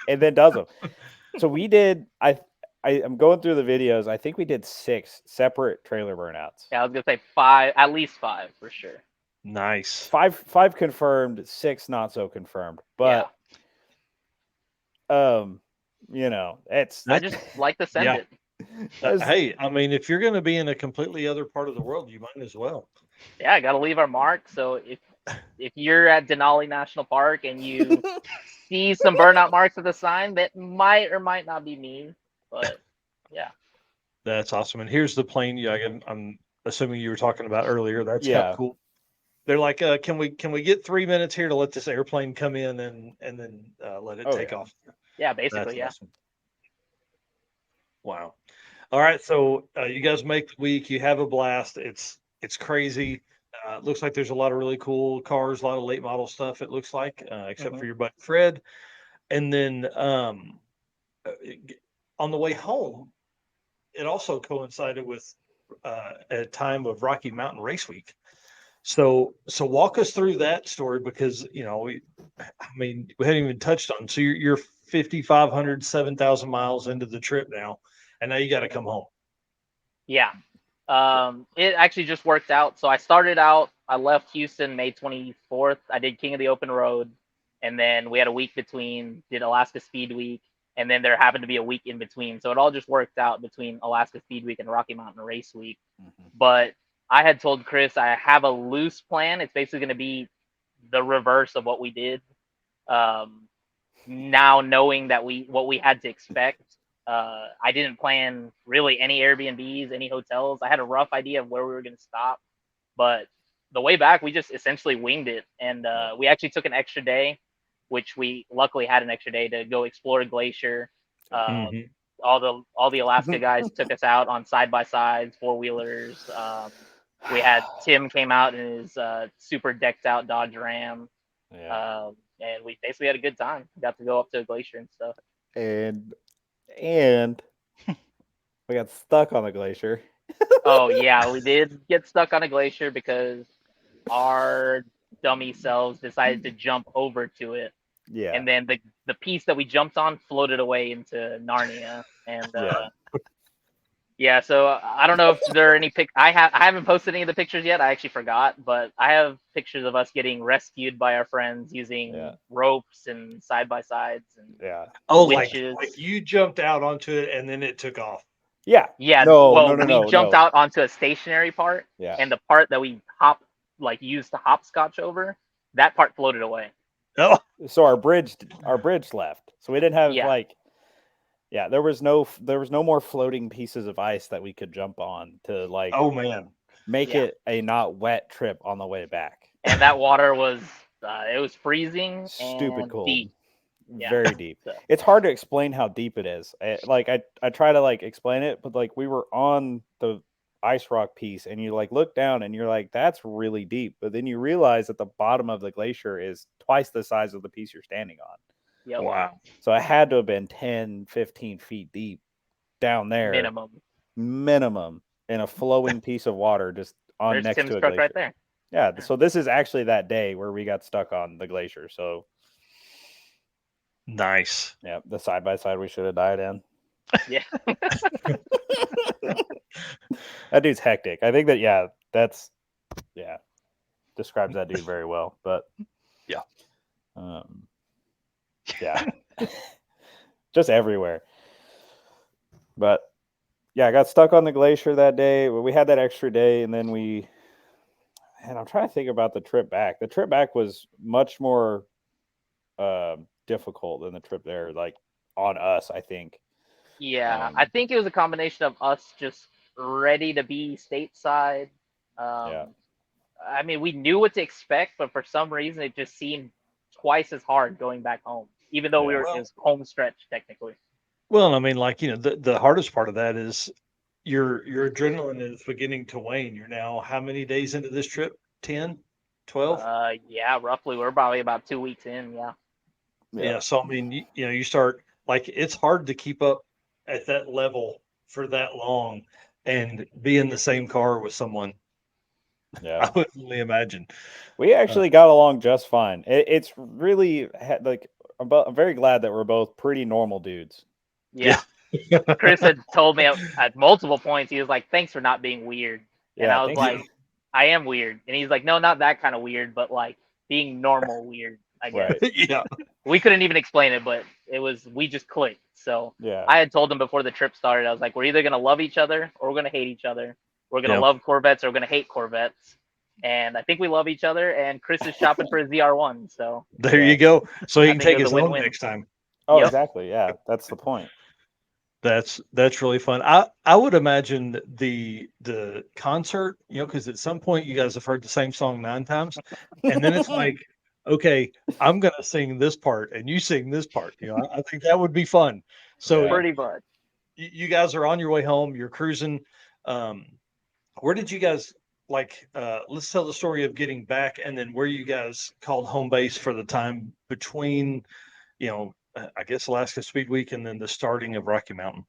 and then does them. So we did. I'm going through the videos. I think we did 6 separate trailer burnouts. Yeah, I was gonna say 5, at least 5 for sure. Nice. 5 confirmed, 6 not so confirmed. But it's I just like to send Yeah. it. Hey, I mean, if you're going to be in a completely other part of the world, you might as well. Yeah, I gotta leave our mark. So if you're at Denali National Park and you see some burnout marks of the sign, that might or might not be me. But yeah. That's awesome. And here's the plane. Yeah, I'm assuming you were talking about earlier. That's Yeah. how cool. They're like, can we get 3 minutes here to let this airplane come in and then let it take off? Yeah, That's basically, yeah. awesome. Wow. All right, so you guys make the week. You have a blast. It's crazy. It looks like there's a lot of really cool cars, a lot of late model stuff. It looks like, except for your buddy Fred. And then on the way home, it also coincided with a time of Rocky Mountain Race Week. So walk us through that story because we hadn't even touched on. So you're 5,500, 7,000 miles into the trip now, and now you got to come home. Yeah. It actually just worked out. So I left Houston May 24th. I did King of the Open Road, and then we had a week between, did Alaska Speed Week, and then there happened to be a week in between. So it all just worked out between Alaska Speed Week and Rocky Mountain Race Week. But I had told Chris I have a loose plan. It's basically going to be the reverse of what we did. Now knowing that what we had to expect, I didn't plan really any Airbnbs, any hotels. I had a rough idea of where we were going to stop, but the way back we just essentially winged it, and we actually took an extra day, which we luckily had an extra day to go explore Glacier. All the Alaska guys took us out on side-by-sides, 4-wheelers. We had Tim came out in his super decked out Dodge Ram. And we basically had a good time. Got to go up to a glacier and stuff. And we got stuck on the glacier. Oh yeah, we did get stuck on a glacier because our dummy selves decided to jump over to it. Yeah. And then the piece that we jumped on floated away into Narnia. And yeah, so I don't know if there are any I haven't posted any of the pictures yet. I actually forgot, but I have pictures of us getting rescued by our friends using ropes and side-by-sides and Like you jumped out onto it and then it took off. Yeah. No, we jumped out onto a stationary part, and the part that we used to hopscotch over, that part floated away. Oh, so our bridge left. So we didn't have there was no more floating pieces of ice that we could jump on to make it a not wet trip on the way back. And that water was it was freezing, stupid and cold. Deep. Very deep. It's hard to explain how deep it is. I try to explain it, but we were on the ice rock piece and you look down and you're like, that's really deep. But then you realize that the bottom of the glacier is twice the size of the piece you're standing on. Yep. Wow. So it had to have been 10, 15 feet deep down there. Minimum in a flowing piece of water just on There's next Tim's to a truck glacier. right there. Yeah. So this is actually that day where we got stuck on the glacier. So nice. Yeah, the side by side we should have died in. Yeah. That dude's hectic. I think that's describes that dude very well. But just everywhere. But I got stuck on the glacier that day. We had that extra day, and then I'm trying to think about the trip back. The trip back was much more difficult than the trip there, on us, I think. Yeah, I think it was a combination of us just ready to be stateside. Yeah. I mean, we knew what to expect, but for some reason, it just seemed twice as hard going back home, even though Yeah. it was home stretch technically. Well, I mean, like, the hardest part of that is your adrenaline is beginning to wane. You're now how many days into this trip? 10, 12? Yeah, roughly. We're probably about 2 weeks in. Yeah. Yeah. So I mean, you start like it's hard to keep up at that level for that long and be in the same car with someone. Yeah. I would only imagine. We actually got along just fine. It's really like I'm very glad that we're both pretty normal dudes. Yeah. Chris had told me at multiple points, he was like, "Thanks for not being weird." And Yeah, I was thank you. like, "I am weird." And he's like, "No, not that kind of weird, but like being normal weird, I guess." Right. Yeah. We couldn't even explain it, but we just clicked. So Yeah. I had told him before the trip started, I was like, "We're either gonna love each other or we're gonna hate each other. We're gonna Yeah. love Corvettes or we're gonna hate Corvettes." And I think we love each other. And Chris is shopping for a ZR1, so There Yeah. you go. So he I can think it take was his a own win-win. next time. Oh, Yep. exactly. Yeah, that's the point. That's really fun. I would imagine the concert, because at some point you guys have heard the same song 9 times, and then it's like, okay, I'm gonna sing this part and you sing this part. I think that would be fun. So Yeah. Pretty much. you guys are on your way home. You're cruising. Where did you guys let's tell the story of getting back and then where you guys called home base for the time between, I guess Alaska Speed Week and then the starting of Rocky Mountain.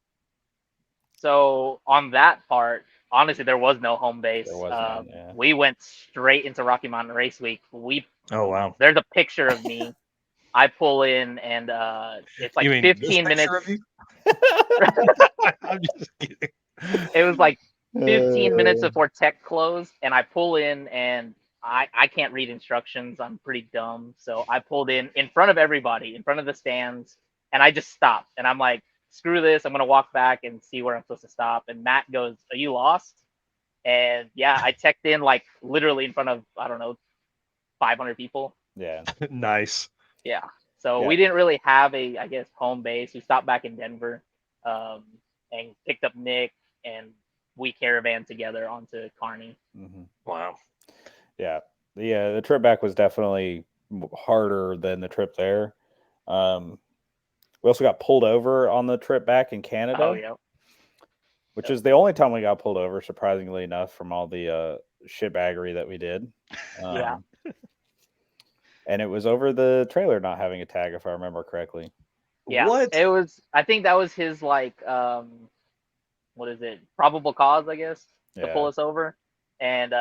So on that part, honestly, there was no home base. There was none, yeah. We went straight into Rocky Mountain Race Week. Oh wow. There's a picture of me. I pull in and it's like You mean 15 this picture minutes. of you? I'm just kidding. It was like 15 minutes before tech closed, and I pull in and I can't read instructions. I'm pretty dumb. So I pulled in front of everybody, in front of the stands, and I just stopped. And I'm like, screw this. I'm going to walk back and see where I'm supposed to stop. And Matt goes, "Are you lost?" And yeah, I teched in like literally in front of, I don't know, 500 people. Yeah. Nice. Yeah. So Yeah. we didn't really have I guess, home base. We stopped back in Denver and picked up Nick, and we caravan together onto Kearney. Mm-hmm. Wow. Yeah. The trip back was definitely harder than the trip there. We also got pulled over on the trip back in Canada. Oh, yeah. Which is the only time we got pulled over, surprisingly enough, from all the shitbaggery that we did. Yeah. And it was over the trailer not having a tag, if I remember correctly. Yeah. What? It was, I think that was his, like, what is it? Probable cause, I guess, to pull us over. And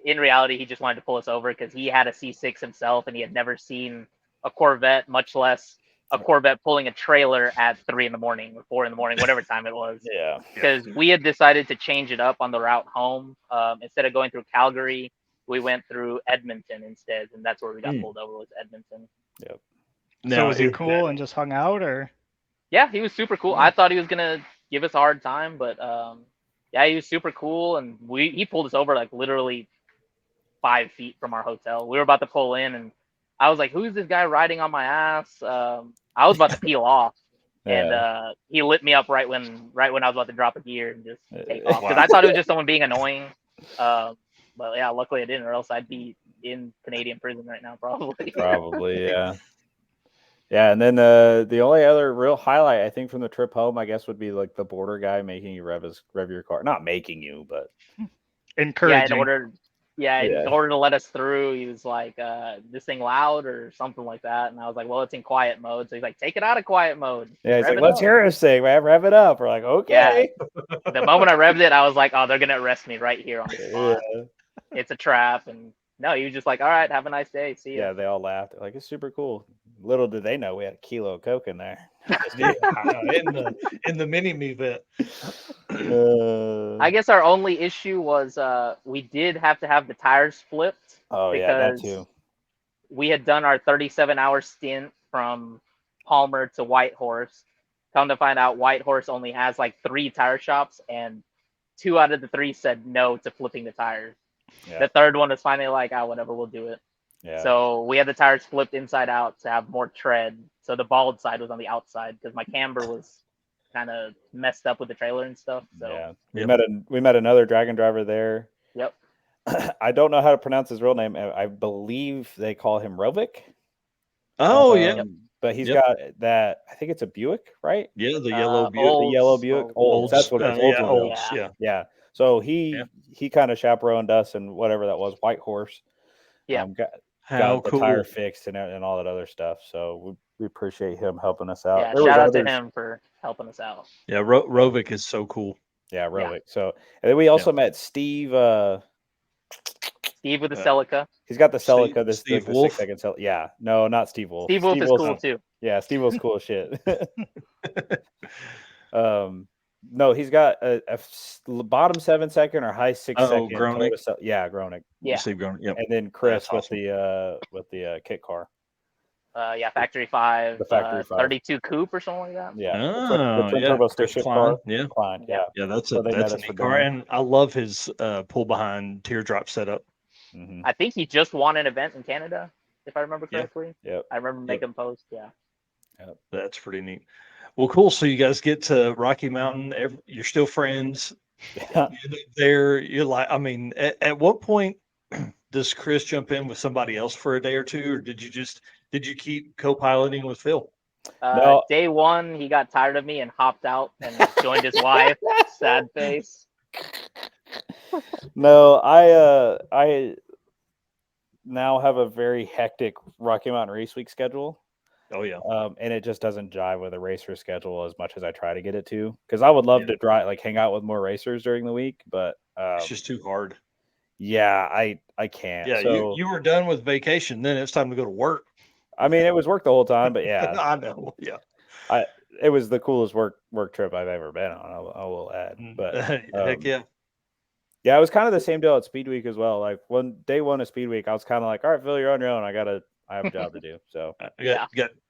in reality, he just wanted to pull us over because he had a C6 himself and he had never seen a Corvette, much less a Corvette pulling a trailer at 3 in the morning or 4 in the morning, whatever time it was. Yeah. Because we had decided to change it up on the route home. Instead of going through Calgary, we went through Edmonton instead, and that's where we got pulled over, was Edmonton. Yep. So was he cool and just hung out, or? Yeah, he was super cool. I thought he was gonna give us a hard time, but yeah, he was super cool, and he pulled us over like literally 5 feet from our hotel. We were about to pull in, and I was like, "Who's this guy riding on my ass?" I was about to peel off, and he lit me up right when I was about to drop a gear and just take off, because I thought it was just someone being annoying. But yeah, luckily I didn't, or else I'd be in Canadian prison right now, probably. Probably, yeah. Yeah, and then the only other real highlight I think from the trip home, I guess, would be like the border guy making you rev your car. Not making you, but encouraging. In order to let us through, he was like, "This thing loud" or something like that, and I was like, "Well, it's in quiet mode." So he's like, "Take it out of quiet mode." Yeah, he's like, "Let's hear us sing, man. Rev it up." We're like, "Okay." Yeah. The moment I revved it, I was like, "Oh, they're gonna arrest me right here on the spot. Yeah. It's a trap." And no, he was just like, "All right, have a nice day. See ya." Yeah, they all laughed. They're like, "It's super cool." Little did they know we had a kilo of coke in there. Yeah, in the mini me bit. I guess our only issue was we did have to have the tires flipped. Oh yeah, that too. We had done our 37-hour stint from Palmer to Whitehorse. Come to find out, Whitehorse only has like 3 tire shops, and 2 out of the 3 said no to flipping the tires. Yeah. The third one was finally like, whatever, we'll do it. Yeah. So we had the tires flipped inside out to have more tread. So the bald side was on the outside because my camber was kind of messed up with the trailer and stuff. So Yeah, Yep. we met another dragon driver there. yep. I don't know how to pronounce his real name. I believe they call him Rovic. Oh yeah, But he's Yep. got that. I think it's a Buick, right? yeah. The yellow Buick. The yellow Buick. Olds. That's what it is. Yeah, Oldsmobile. Olds. Yeah. Yeah. Yeah. So he kind of chaperoned us and whatever that was, White Horse. Yeah. How got the cool. tire fixed and all that other stuff. So we appreciate him helping us out. Yeah. There was Shout out to others. him for helping us out. Yeah, Rovic is so cool. Yeah, Rovic. So and then we also met Steve. Steve with the Celica. He's got the Steve- Celica. Steve the Wolf? 6 second Celica. Yeah, no, not Steve Wolf. Steve Wolf is Wolf's- cool too. Yeah, Steve Wolf's cool as shit. No, he's got a bottom 7 second or high 6 second. Groenick? Yeah, Groenick. Yeah. Steve Groenick. Yep. And then Chris That's with the kit car. Yeah, Factory 5. The Factory 5. 32 Coupe or something like that. Yeah, Oh, the twin yeah. turbo Chris stick shift Klein. car. Yeah. Klein, yeah. Yeah, that's So a they met us neat for car, dinner. and I love his pull behind teardrop setup. Mhm. I think he just won an event in Canada, if I remember Yeah. correctly. Yep. I remember making a post. Yeah. That's pretty neat. Well, cool. So you guys get to Rocky Mountain. You're still friends. Yeah. There, you're like, I mean, at what point does Chris jump in with somebody else for a day or two, or did you keep co-piloting with Phil? No. Day 1, he got tired of me and hopped out and joined his wife. Sad face. No, I now have a very hectic Rocky Mountain Race Week schedule. Oh yeah. And it just doesn't jive with a racer schedule as much as I try to get it to. Because I would love to hang out with more racers during the week, but It's just too hard. yeah, I can't. Yeah, so, you were done with vacation, then it's time to go to work. I mean, it was work the whole time, but yeah, I know. Yeah. it was the coolest work trip I've ever been on. I will add, but heck yeah. yeah, it was kind of the same deal at Speed Week as well. Like day one of Speed Week, I was kind of like, all right, Phil, you're on your own. I have a job to do. So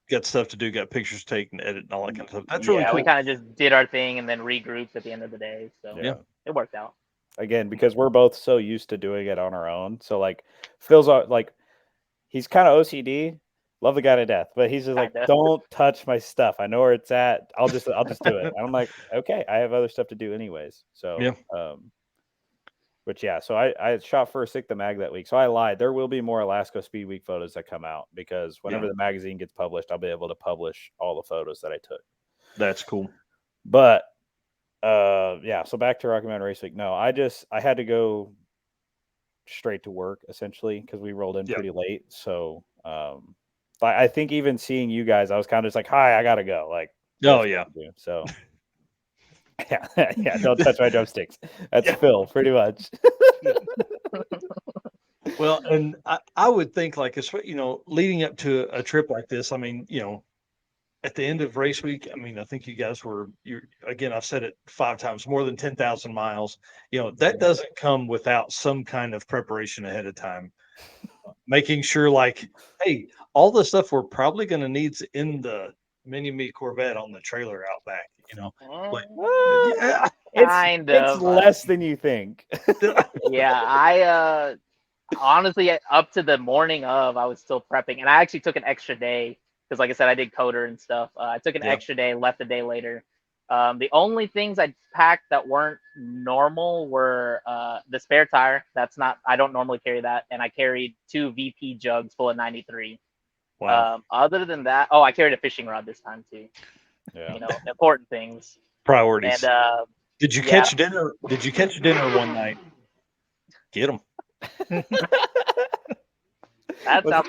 got stuff to do, got pictures to take and edit and all that kind of stuff. That's really cool. We kind of just did our thing and then regrouped at the end of the day. So it worked out. Again, because we're both so used to doing it on our own. So like Phil's like, he's kind of OCD. Love the guy to death, but he's just like, don't touch my stuff. I know where it's at. I'll just do it. And I'm like, okay, I have other stuff to do anyways. So so I shot first Sick the Mag that week. So I lied. There will be more Alaska Speed Week photos that come out because whenever the magazine gets published, I'll be able to publish all the photos that I took. That's cool. But so back to Rocky Mountain Race Week. No, I had to go straight to work essentially because we rolled in pretty late. So I think even seeing you guys, I was kind of just like, hi, I gotta go. Like, oh yeah. So yeah, don't touch my drumsticks. That's Phil, pretty much. Well, and I would think like, leading up to a trip like this, I mean, at the end of race week, I mean, I think you guys again, I've said it 5 times, more than 10,000 miles. That doesn't come without some kind of preparation ahead of time. Making sure like, hey, all the stuff we're probably going to need in the Mini-Me Corvette on the trailer out back, It's less than you think. Yeah, I honestly, up to the morning of, I was still prepping, and I actually took an extra day because, like I said, I did coder and stuff. I took an extra day, left a day later. The only things I packed that weren't normal were the spare tire. I don't normally carry that, and I carried 2 VP jugs full of 93. Wow. Other than that, I carried a fishing rod this time too. Yeah. Important things. Priorities. And did you catch dinner? Did you catch dinner one night? Get them. That's how.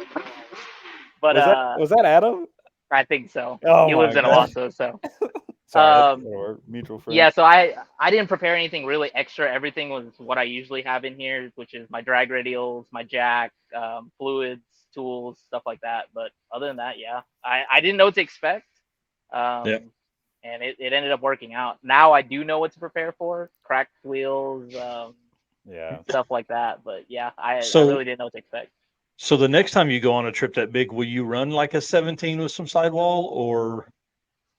But was that Adam? I think so. Oh, he lives in Owasso, so. Sorry, we're mutual friends. Yeah, so I didn't prepare anything really extra. Everything was what I usually have in here, which is my drag radials, my jack, fluids, tools, stuff like that. But other than that, I didn't know what to expect. And it ended up working out. Now I do know what to prepare for: cracked wheels, stuff like that. But I really didn't know what to expect. So the next time you go on a trip that big, will you run like a 17 with some sidewall or?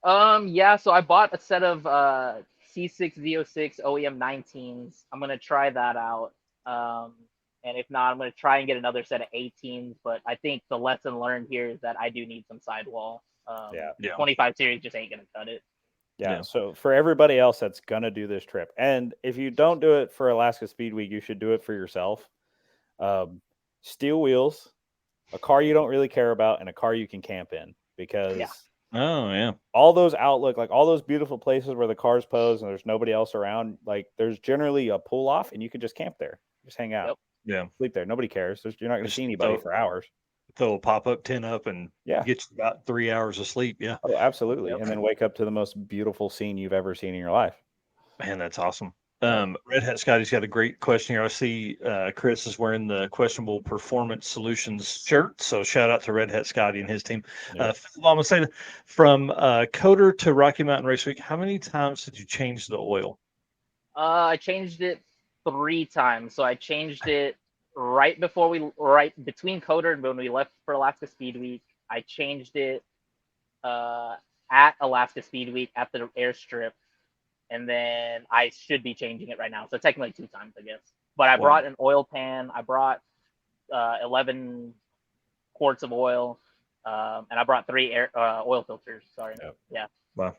So I bought a set of C6 Z06 OEM 19s. I'm gonna try that out. And if not, I'm gonna try and get another set of 18s. But I think the lesson learned here is that I do need some sidewall. 25 series just ain't gonna cut it. Yeah. Yeah. So for everybody else that's gonna do this trip, and if you don't do it for Alaska Speed Week, you should do it for yourself. Steel wheels, a car you don't really care about, and a car you can camp in, because Oh yeah. all those outlook, like all those beautiful places where the cars pose and there's nobody else around, like there's generally a pull off and you can just camp there, just hang out, Yep. Yeah. sleep there. Nobody cares. You're not going to Just see anybody for hours. Throw a pop-up tent up and Yeah. get you about 3 hours of sleep. Yeah. Oh, absolutely. Yep. And then wake up to the most beautiful scene you've ever seen in your life. Man, that's awesome. Yeah. Red Hat Scotty's got a great question here. I see Chris is wearing the Questionable Performance Solutions shirt. So shout out to Red Hat Scotty and his team. Yeah. Phil Balmaceda, from Coder to Rocky Mountain Race Week, how many times did you change the oil? I changed it 3 times. So I changed it right between Coder and when we left for Alaska Speed Week. I changed it at Alaska Speed Week at the airstrip, and then I should be changing it right now. So technically 2 times, I guess. But I brought an oil pan. I brought 11 quarts of oil, and I brought 3 oil filters. Sorry. Yep. Yeah. Wow.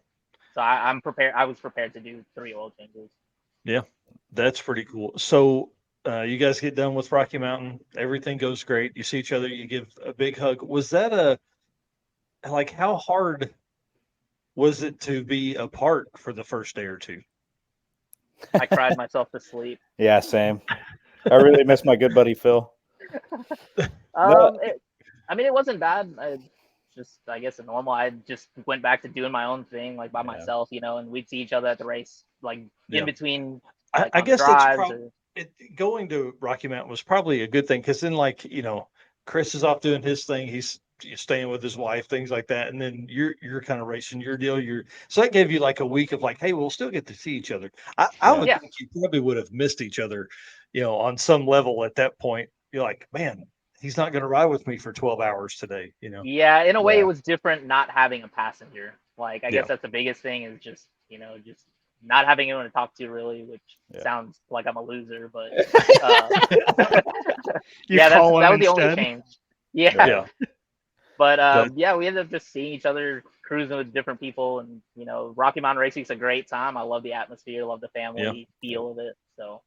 So I'm prepared. I was prepared to do 3 oil changes. Yeah, that's pretty cool. So you guys get done with Rocky Mountain. Everything goes great. You see each other. You give a big hug. Was that how hard was it to be apart for the first day or two? I cried myself to sleep. Yeah, same. I really miss my good buddy Phil. It wasn't bad. I guess normal. I just went back to doing my own thing, like by myself, and we'd see each other at the race, like in between. Like, I guess that's probably going to Rocky Mountain was probably a good thing, because then, Chris is off doing his thing. He's staying with his wife, things like that, and then you're kind of racing your deal. So that gave you like a week of like, hey, we'll still get to see each other. I would think you probably would have missed each other, on some level at that point. You're like, man, he's not going to ride with me for 12 hours today, Yeah, in a way, it was different not having a passenger. Like, I guess that's the biggest thing, is just not having anyone to talk to, really, which sounds like I'm a loser, but that was the only change. Yeah. But we ended up just seeing each other, cruising with different people, and Rocky Mountain Racing is a great time. I love the atmosphere, love the family feel of it. So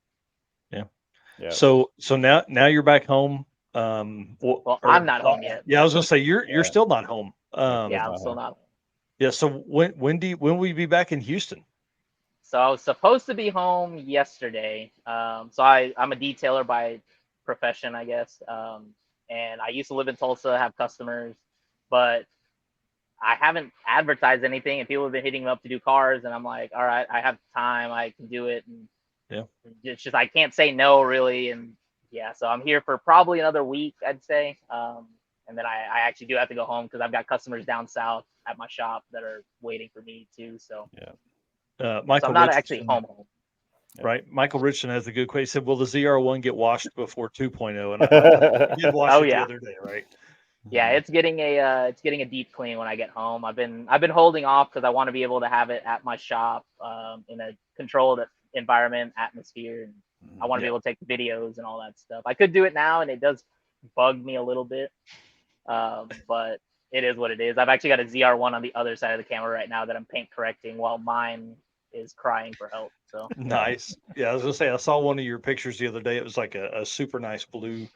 yeah. So now you're back home. Well, I'm not home yet. Yeah, I was gonna say you're still not home. Yeah, I'm still not home. Yeah. So when will we be back in Houston? So I was supposed to be home yesterday. So I'm a detailer by profession, I guess. And I used to live in Tulsa, have customers, but I haven't advertised anything, and people have been hitting me up to do cars, and I'm like, all right, I have time, I can do it. And it's just, I can't say no, really. And so I'm here for probably another week, I'd say. And then I actually do have to go home, because I've got customers down south at my shop that are waiting for me too. So Michael, so I'm not actually home. Right. Michael Richardson has a good question. He said, will the ZR1 get washed before 2.0? And I did wash it the other day, right? Yeah, it's getting a deep clean when I get home. I've been holding off, because I want to be able to have it at my shop, in a controlled environment, atmosphere, and I want to be able to take videos and all that stuff. I could do it now, and it does bug me a little bit, but it is what it is. I've actually got a ZR1 on the other side of the camera right now that I'm paint correcting while mine is crying for help. So nice. Yeah, I was gonna say, I saw one of your pictures the other day. It was like a super nice blue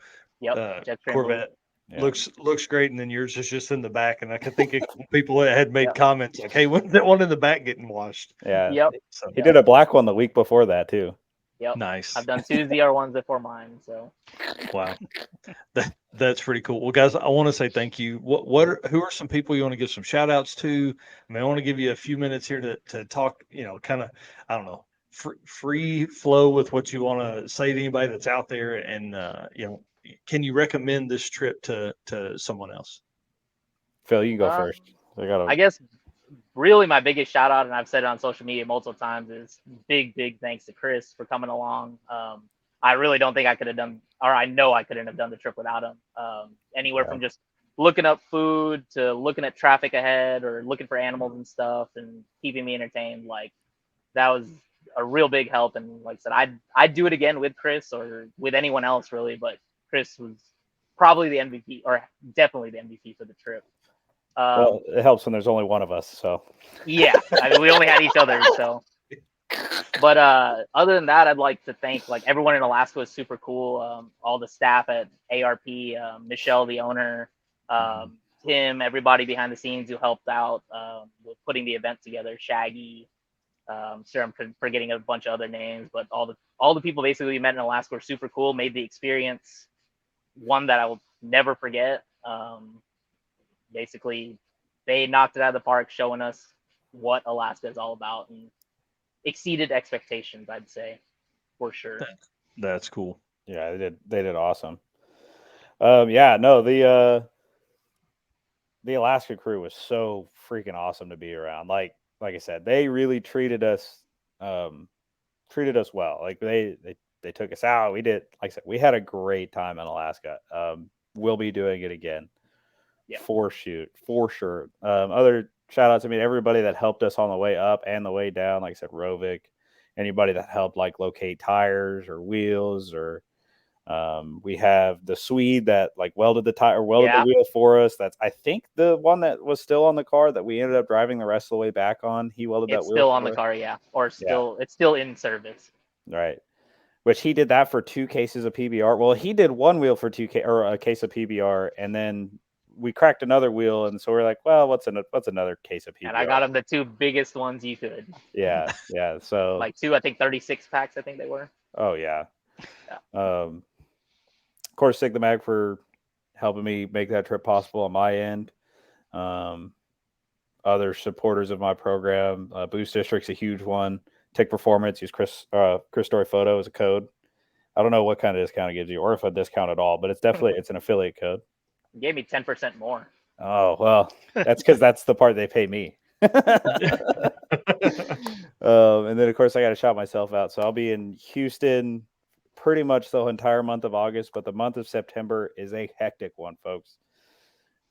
Corvette. Yeah. Looks great, and then yours is just in the back. And I could think of people that had made comments like, "Hey, when's that one in the back getting washed?" Yeah. So, he did a black one the week before that too. Yep. Nice. I've done 2 ZR1s before mine. So wow, that's pretty cool. Well, guys, I want to say thank you. Who are some people you want to give some shout outs to? I mean, I want to give you a few minutes here to talk. Kind of, I don't know, free flow with what you want to say to anybody that's out there, and can you recommend this trip to someone else? Phil, you can go first. I guess really my biggest shout out, and I've said it on social media multiple times, is big thanks to Chris for coming along. I really don't think I could have done, or I know I couldn't have done the trip without him. Anywhere from just looking up food to looking at traffic ahead, or looking for animals and stuff, and keeping me entertained. Like, that was a real big help. And like I said, I'd do it again with Chris or with anyone else, really, but Chris was probably the MVP, or definitely the MVP for the trip. Well, it helps when there's only one of us. So Yeah, I mean, we only had each other, so. But other than that, I'd like to thank like everyone in Alaska was super cool. All the staff at ARP, Michelle, the owner, Tim, everybody behind the scenes who helped out with putting the event together. Shaggy, sure I'm forgetting a bunch of other names, but all the people basically we met in Alaska were super cool. Made the experience one that I will never forget. Basically, they knocked it out of the park, showing us what Alaska is all about, and exceeded expectations, I'd say, for sure. That's cool. yeah, they did awesome. Yeah, no, the Alaska crew was so freaking awesome to be around. Like I said, they really treated us well. Like they took us out. We did, like I said, we had a great time in Alaska. We'll be doing it again. Yeah. For sure. Other shout outs, I mean, everybody that helped us on the way up and the way down, like I said, Rovic, anybody that helped like locate tires or wheels, or we have the Swede that like welded the Yeah. wheel for us. That's I think the one that was still on the car that we ended up driving the rest of the way back on. He welded that It's wheel still on for the us. car, yeah, or it's still in service. Right. Which he did that for 2 cases of PBR. Well, he did one wheel for a case of PBR, and then we cracked another wheel, and so we're like, well, what's another case of PBR? And I got him the 2 biggest ones you could. Yeah. So like 2, I think 36 packs, I think they were. Oh yeah. Yeah. Of course, Sig the Mag for helping me make that trip possible on my end. Other supporters of my program, Boost District's a huge one. Tick Performance, use Chris Story Photo as a code. I don't know what kind of discount it gives you, or if a discount at all, but it's an affiliate code. It gave me 10% more. Oh well, that's because that's the part they pay me. And then of course I got to shout myself out, so I'll be in Houston pretty much the entire month of August, but the month of September is a hectic one, folks.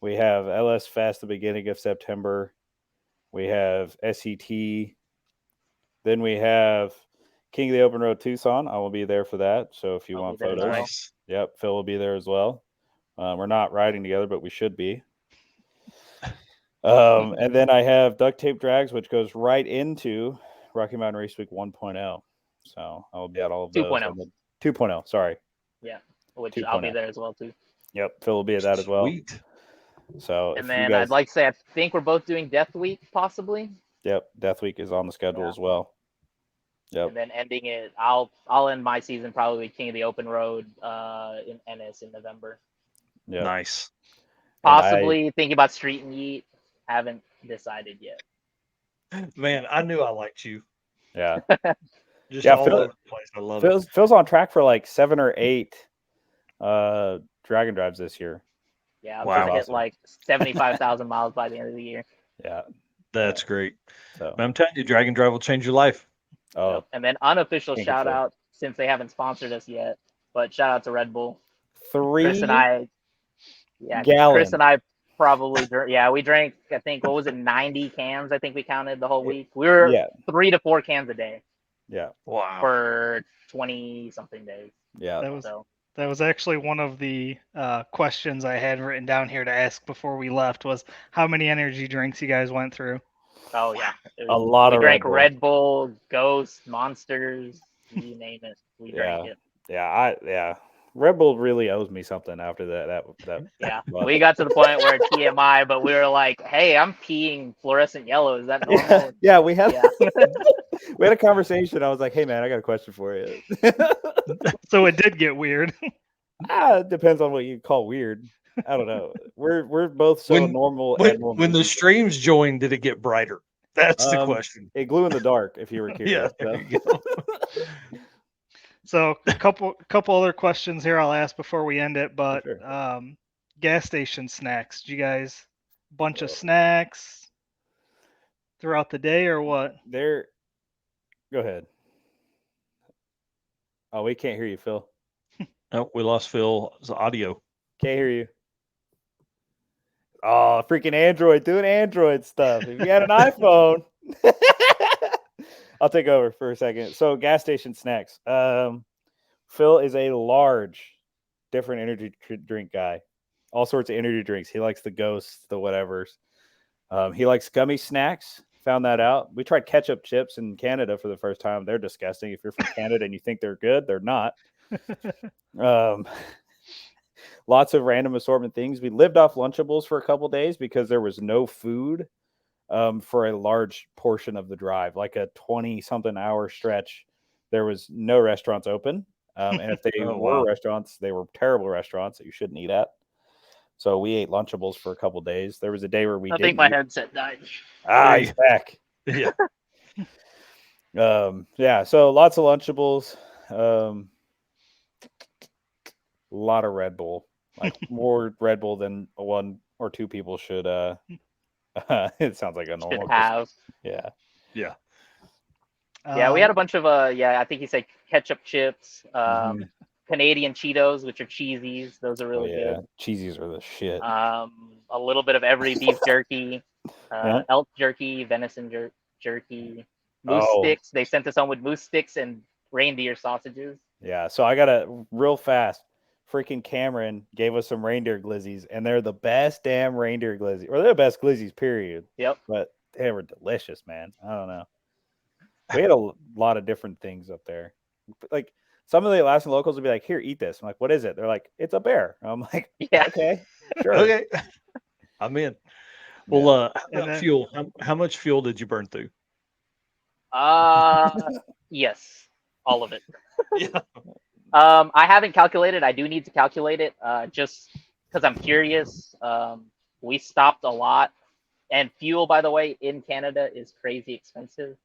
We have LS Fest the beginning of September. We have SET. Then we have King of the Open Road Tucson. I will be there for that. So if you want photos, Nice. Yep, Phil will be there as well. We're not riding together, but we should be. And then I have Duct Tape Drags, which goes right into Rocky Mountain Race Week 1.0. So I will be at all of those. 2.0. 2.0, sorry. Yeah, which 2.0. I'll be there as well too. Yep, Phil will be at that as well. Sweet. So and then I'd like to say I think we're both doing Death Week possibly. Yep, Death Week is on the schedule as well. Yep. And then ending it, I'll end my season probably with King of the Open Road in Ennis in November. Yep. Nice. Possibly thinking about Street and Yeet. Haven't decided yet. Man, I knew I liked you. Yeah. Just Yeah, all Phil- over the place. I love it. Phil's on track for like 7 or 8 Dragon Drives this year. Yeah, I'm Wow. gonna hit like 75,000 miles by the end of the year. Yeah. That's great. So I'm telling you, Dragon Drive will change your life. oh, Yep. And then unofficial Can't shout control. out, since they haven't sponsored us yet, but shout out to Red Bull. 3 Chris and I, yeah, gallon. Chris and I probably, we drank, I think, what was it, 90 cans? I think we counted the whole week. We were 3 to 4 cans a day. Yeah. Wow. For 20 something days. Yeah. That was actually one of the questions I had written down here to ask before we left was how many energy drinks you guys went through. Oh yeah, A lot we of drank Red Bull. Red Bull, Ghost, Monsters, you name it. We drank it. Yeah. Red Bull really owes me something after that. Yeah, month. we got to the point where TMI, but we were like, "Hey, I'm peeing fluorescent yellow. Is that normal?" Yeah, we had Yeah. we had a conversation. I was like, "Hey, man, I got a question for you." So it did get weird. It depends on what you call weird. I don't know. We're both so normal. When the streams joined, did it get brighter? That's the question. It glue in the dark. If you were curious. Yeah. There you go. So a couple other questions here I'll ask before we end it, but Sure. Gas station snacks. Do you guys bunch of snacks throughout the day or what? Go ahead. Oh, we can't hear you, Phil. Oh, we lost Phil's audio. Can't hear you. Oh, freaking Android doing Android stuff. If you had an iPhone, I'll take over for a second. So, gas station snacks. Phil is a large, different energy drink guy. All sorts of energy drinks. He likes the Ghosts, the whatevers. He likes gummy snacks. Found that out. We tried ketchup chips in Canada for the first time. They're disgusting. If you're from Canada and you think they're good, they're not. Lots of random assortment things. We lived off Lunchables for a couple days because there was no food for a large portion of the drive, like a 20-something hour stretch. There was no restaurants open. And if they were restaurants, they were terrible restaurants that you shouldn't eat at. So we ate Lunchables for a couple days. There was a day where we didn't. I think my headset died. He's back. Yeah. Yeah. So lots of Lunchables. A lot of Red Bull. Like more Red Bull than one or two people should. It sounds like a normal. Should have. Yeah. Yeah. Yeah, we had a bunch of I think he said ketchup chips, Mhm. Canadian Cheetos, which are cheesies. Those are really good. Cheesies are the shit. A little bit of every beef jerky, elk jerky, venison jerky, moose sticks. They sent us home with moose sticks and reindeer sausages. Yeah, so I got a real fast. Freaking Cameron gave us some reindeer glizzies, and they're the best damn reindeer glizzies, or they're the best glizzies, period. Yep. But they were delicious, man. I don't know. We had a lot of different things up there. Like some of the Alaskan locals would be like, "Here, eat this." I'm like, "What is it?" They're like, "It's a bear." I'm like, Yeah. "Okay, sure." Okay. I'm in. Well, And then- fuel. How much fuel did you burn through? Yes, all of it. Yeah. I haven't calculated. I do need to calculate it, just because I'm curious. We stopped a lot, and fuel, by the way, in Canada is crazy expensive.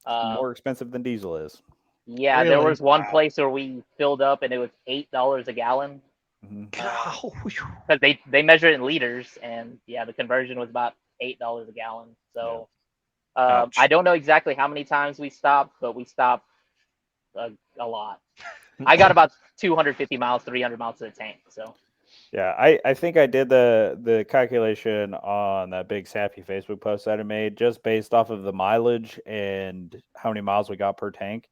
More expensive than diesel is. Yeah, Really? there was one place where we filled up, and it was $8 a gallon because they measure it in liters, and yeah, the conversion was about $8 a gallon. So I don't know exactly how many times we stopped, but we stopped a lot. I got about 250 miles, 300 miles to the tank. So yeah, I think I did the calculation on that big sappy Facebook post that I made just based off of the mileage and how many miles we got per tank.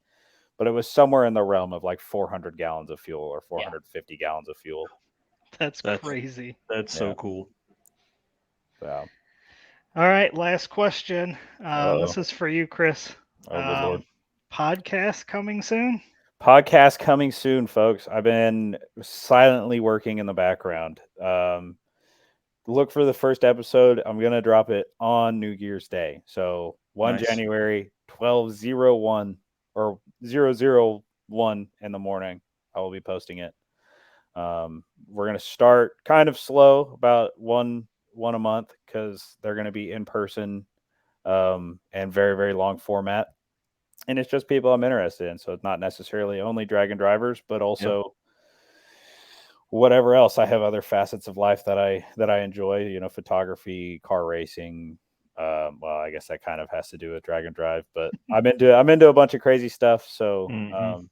But it was somewhere in the realm of like 400 gallons of fuel or 450 gallons of fuel. That's crazy. That's so cool. Yeah. All right, last question. This is for you, Chris. Oh, good Lord. Podcast coming soon? Podcast coming soon, folks. I've been silently working in the background. Look for the first episode. I'm going to drop it on New Year's Day. So 1 January, 12:01 or 001 in the morning, I will be posting it. We're going to start kind of slow, about one a month, because they're going to be in person and very, very long format. And it's just people I'm interested in. So it's not necessarily only Dragon drivers, but also whatever else. I have other facets of life that I enjoy, photography, car racing. Well, I guess that kind of has to do with Dragon Drive, but I'm into a bunch of crazy stuff. So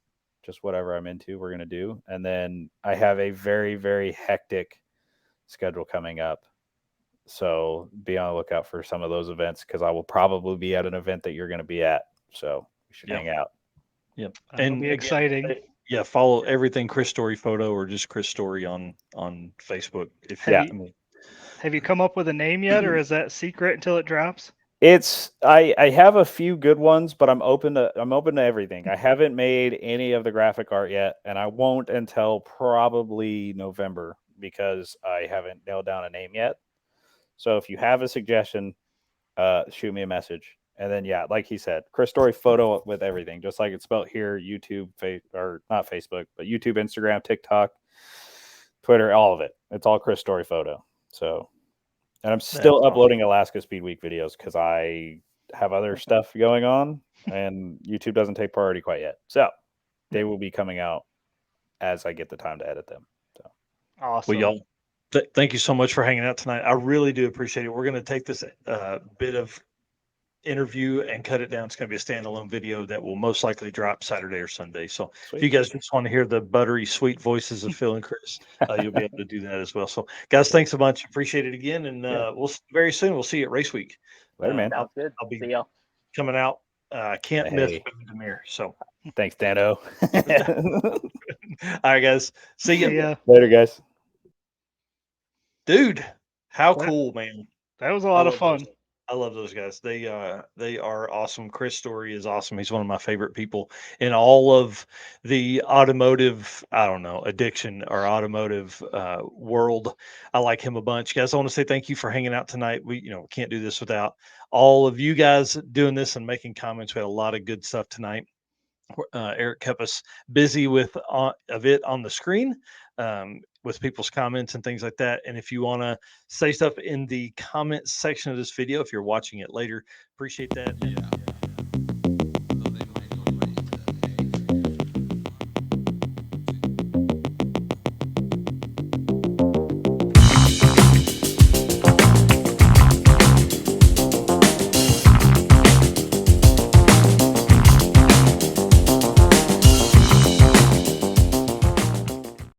just whatever I'm into, we're going to do. And then I have a very, very hectic schedule coming up. So be on the lookout for some of those events, because I will probably be at an event that you're going to be at. So we should hang out. Yep. That'll be exciting. Yeah, follow everything Chris Story Photo or just Chris Story on Facebook. Have you come up with a name yet, or is that secret until it drops? It's I have a few good ones, but I'm open to everything. I haven't made any of the graphic art yet, and I won't until probably November, because I haven't nailed down a name yet. So if you have a suggestion, shoot me a message. And then, yeah, like he said, Chris Story Photo with everything, just like it's spelled here, YouTube, or not Facebook, but YouTube, Instagram, TikTok, Twitter, all of it. It's all Chris Story Photo. So, and I'm still uploading Alaska Speed Week videos because I have other stuff going on, and YouTube doesn't take priority quite yet. So they will be coming out as I get the time to edit them. So awesome. Well, y'all, thank you so much for hanging out tonight. I really do appreciate it. We're going to take this bit of interview and cut it down. It's going to be a standalone video that will most likely drop Saturday or Sunday. So if you guys just want to hear the buttery, sweet voices of Phil and Chris, you'll be able to do that as well. So guys, thanks a bunch. Appreciate it again. And we'll see you very soon. We'll see you at Race Week. Later, man. Sounds good. I'll be See y'all. coming out. Can't miss Demir. So thanks, Dano. All right, guys. See you later, guys. Dude, how cool, man. That was a lot of fun. I love those guys. They are awesome. Chris Story is awesome. He's one of my favorite people in all of the automotive, I don't know, addiction or automotive world. I like him a bunch. Guys, I want to say thank you for hanging out tonight. We can't do this without all of you guys doing this and making comments. We had a lot of good stuff tonight. Eric kept us busy with of it on the screen, with people's comments and things like that. And if you want to say stuff in the comments section of this video, if you're watching it later, appreciate that.